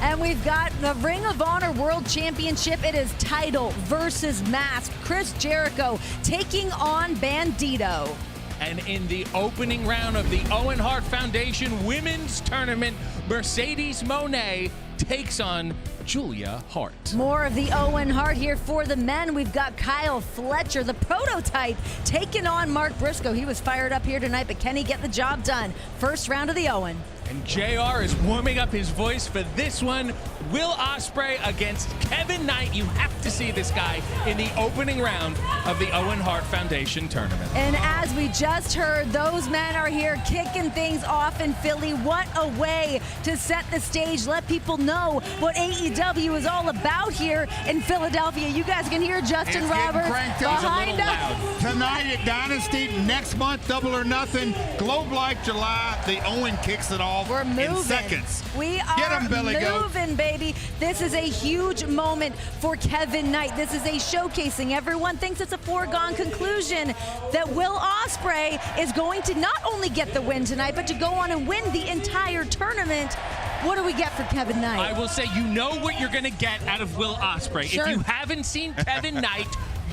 And we've got the Ring of Honor World Championship. It is title versus mask. Chris Jericho taking on Bandido. And in the opening round of the Owen Hart Foundation Women's Tournament, Mercedes Moné takes on Julia Hart. More of the Owen Hart here for the men. We've got Kyle Fletcher, the prototype, taking on Mark Briscoe. He was fired up here tonight, but can he get the job done? First round of the Owen. And JR is warming up his voice for this one. Will Ospreay against Kevin Knight. You have to see this guy in the opening round of the Owen Hart Foundation tournament. And as we just heard, those men are here kicking things off in Philly. What a way to set the stage, let people know what AEW is all about here in Philadelphia. You guys can hear Justin Roberts behind us. Tonight at Dynasty, next month, Double or Nothing, Globe Life July, the Owen kicks it off. We're moving. In seconds. We are Get 'em, Billy moving, Goat. baby. This is a huge moment for Kevin Knight. This is a showcasing. Everyone thinks it's a foregone conclusion that Will Ospreay is going to not only get the win tonight, but to go on and win the entire tournament. What do we get for Kevin Knight? I will say, you know what you're going to get out of Will Ospreay. Sure. If you haven't seen Kevin Knight,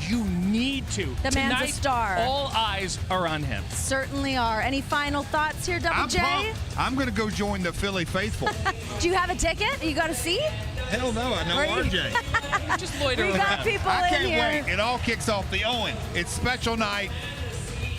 you need to. The man's Tonight, a star. All eyes are on him. Certainly are. Any final thoughts here, Double J? Pumped. I'm going to go join the Philly faithful. Do you have a ticket? You got a seat? Hell no, I know RJ. Just loiter We around. got people I in can't here. wait. It all kicks off the Owen. It's special night.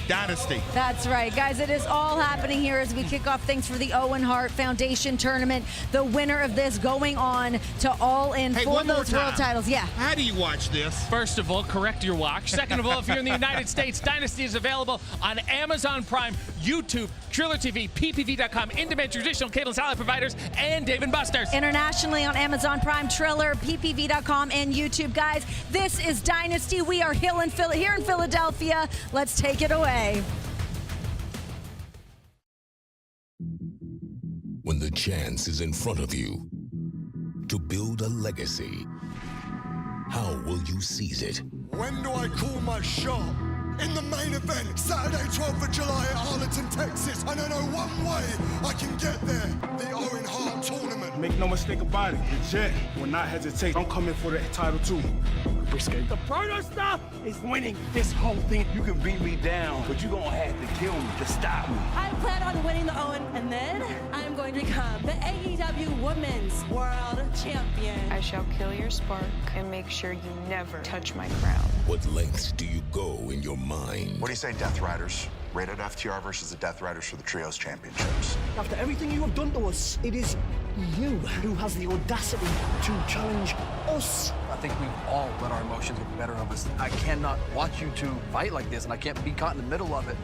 Dynasty. That's right, guys. It is all happening here as we kick off things for the Owen Hart Foundation tournament. The winner of this going on to All In Hey, for one more those world time. titles. Yeah. How do you watch this? First of all, correct your watch. Second of all, if you're in the United States, Dynasty is available on Amazon Prime, YouTube, Triller TV, PPV.com, in-demand traditional cable and satellite providers, and Dave & Buster's. Internationally on Amazon Prime, Triller, PPV.com, and YouTube. Guys, this is Dynasty. We are here in Philadelphia. Let's take it away. When the chance is in front of you to build a legacy, how will you seize it? When do I call my shot? In the main event, Saturday, 12th of July at Arlington, Texas. And I know one way I can get there. The Owen Hart Tournament. Make no mistake about it, legit. Will not hesitate. I'm coming for the title too. Briscoe. The proto stuff is winning this whole thing. You can beat me down, but you're gonna have to kill me to stop me. I plan on winning the Owen, and then I'm going to become the AEW Women's World Champion. I shall kill your spark and make sure you never touch my crown. What lengths do you go in your mind? What do you say, Death Riders? Rated FTR versus the Death Riders for the Trios Championships. After everything you have done to us, it is you who has the audacity to challenge us. I think we've all let our emotions get the better of us. I cannot watch you two fight like this, and I can't be caught in the middle of it.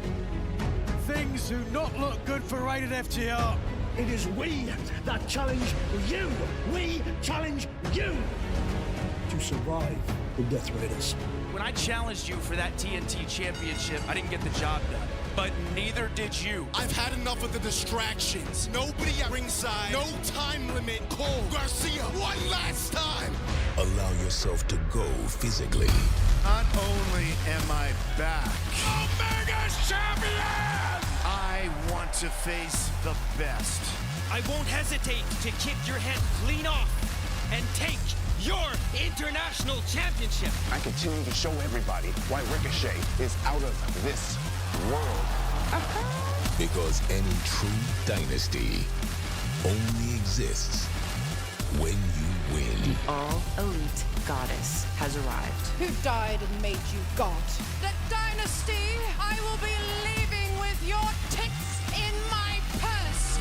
Things do not look good for rated FTR. It is we that challenge you. We challenge you to survive the Death Raiders. When I challenged you for that TNT championship, I didn't get the job done. But neither did you. I've had enough of the distractions. Nobody at ringside. No time limit. Call Garcia one last time. Allow yourself to go physically. Not only am I back, Omega's champion! I want to face the best. I won't hesitate to kick your head clean off and take your international championship. I continue to show everybody why Ricochet is out of this world. Because any true dynasty only exists when you win. The all-elite goddess has arrived. Who died and made you god? The Dynasty, I will be leaving with your tits in my purse.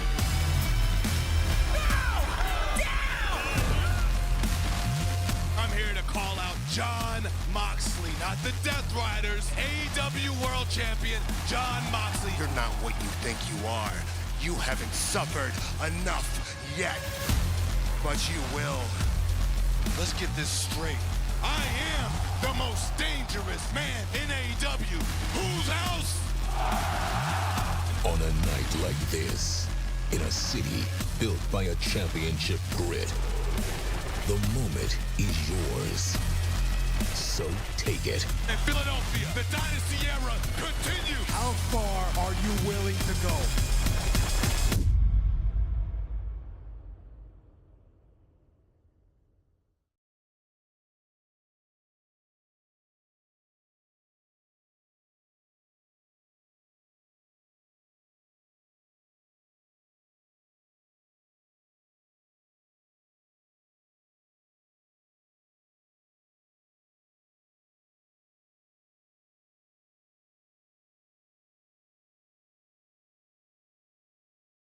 I'm here to call out John Moxley, not the Death Riders. AEW World Champion John Moxley. You're not what you think you are. You haven't suffered enough yet. But you will. Let's get this straight. I am the most dangerous man in AEW. Whose house? On a night like this, in a city built by a championship grid, the moment is yours. So take it. In Philadelphia, the Dynasty era continues. How far are you willing to go?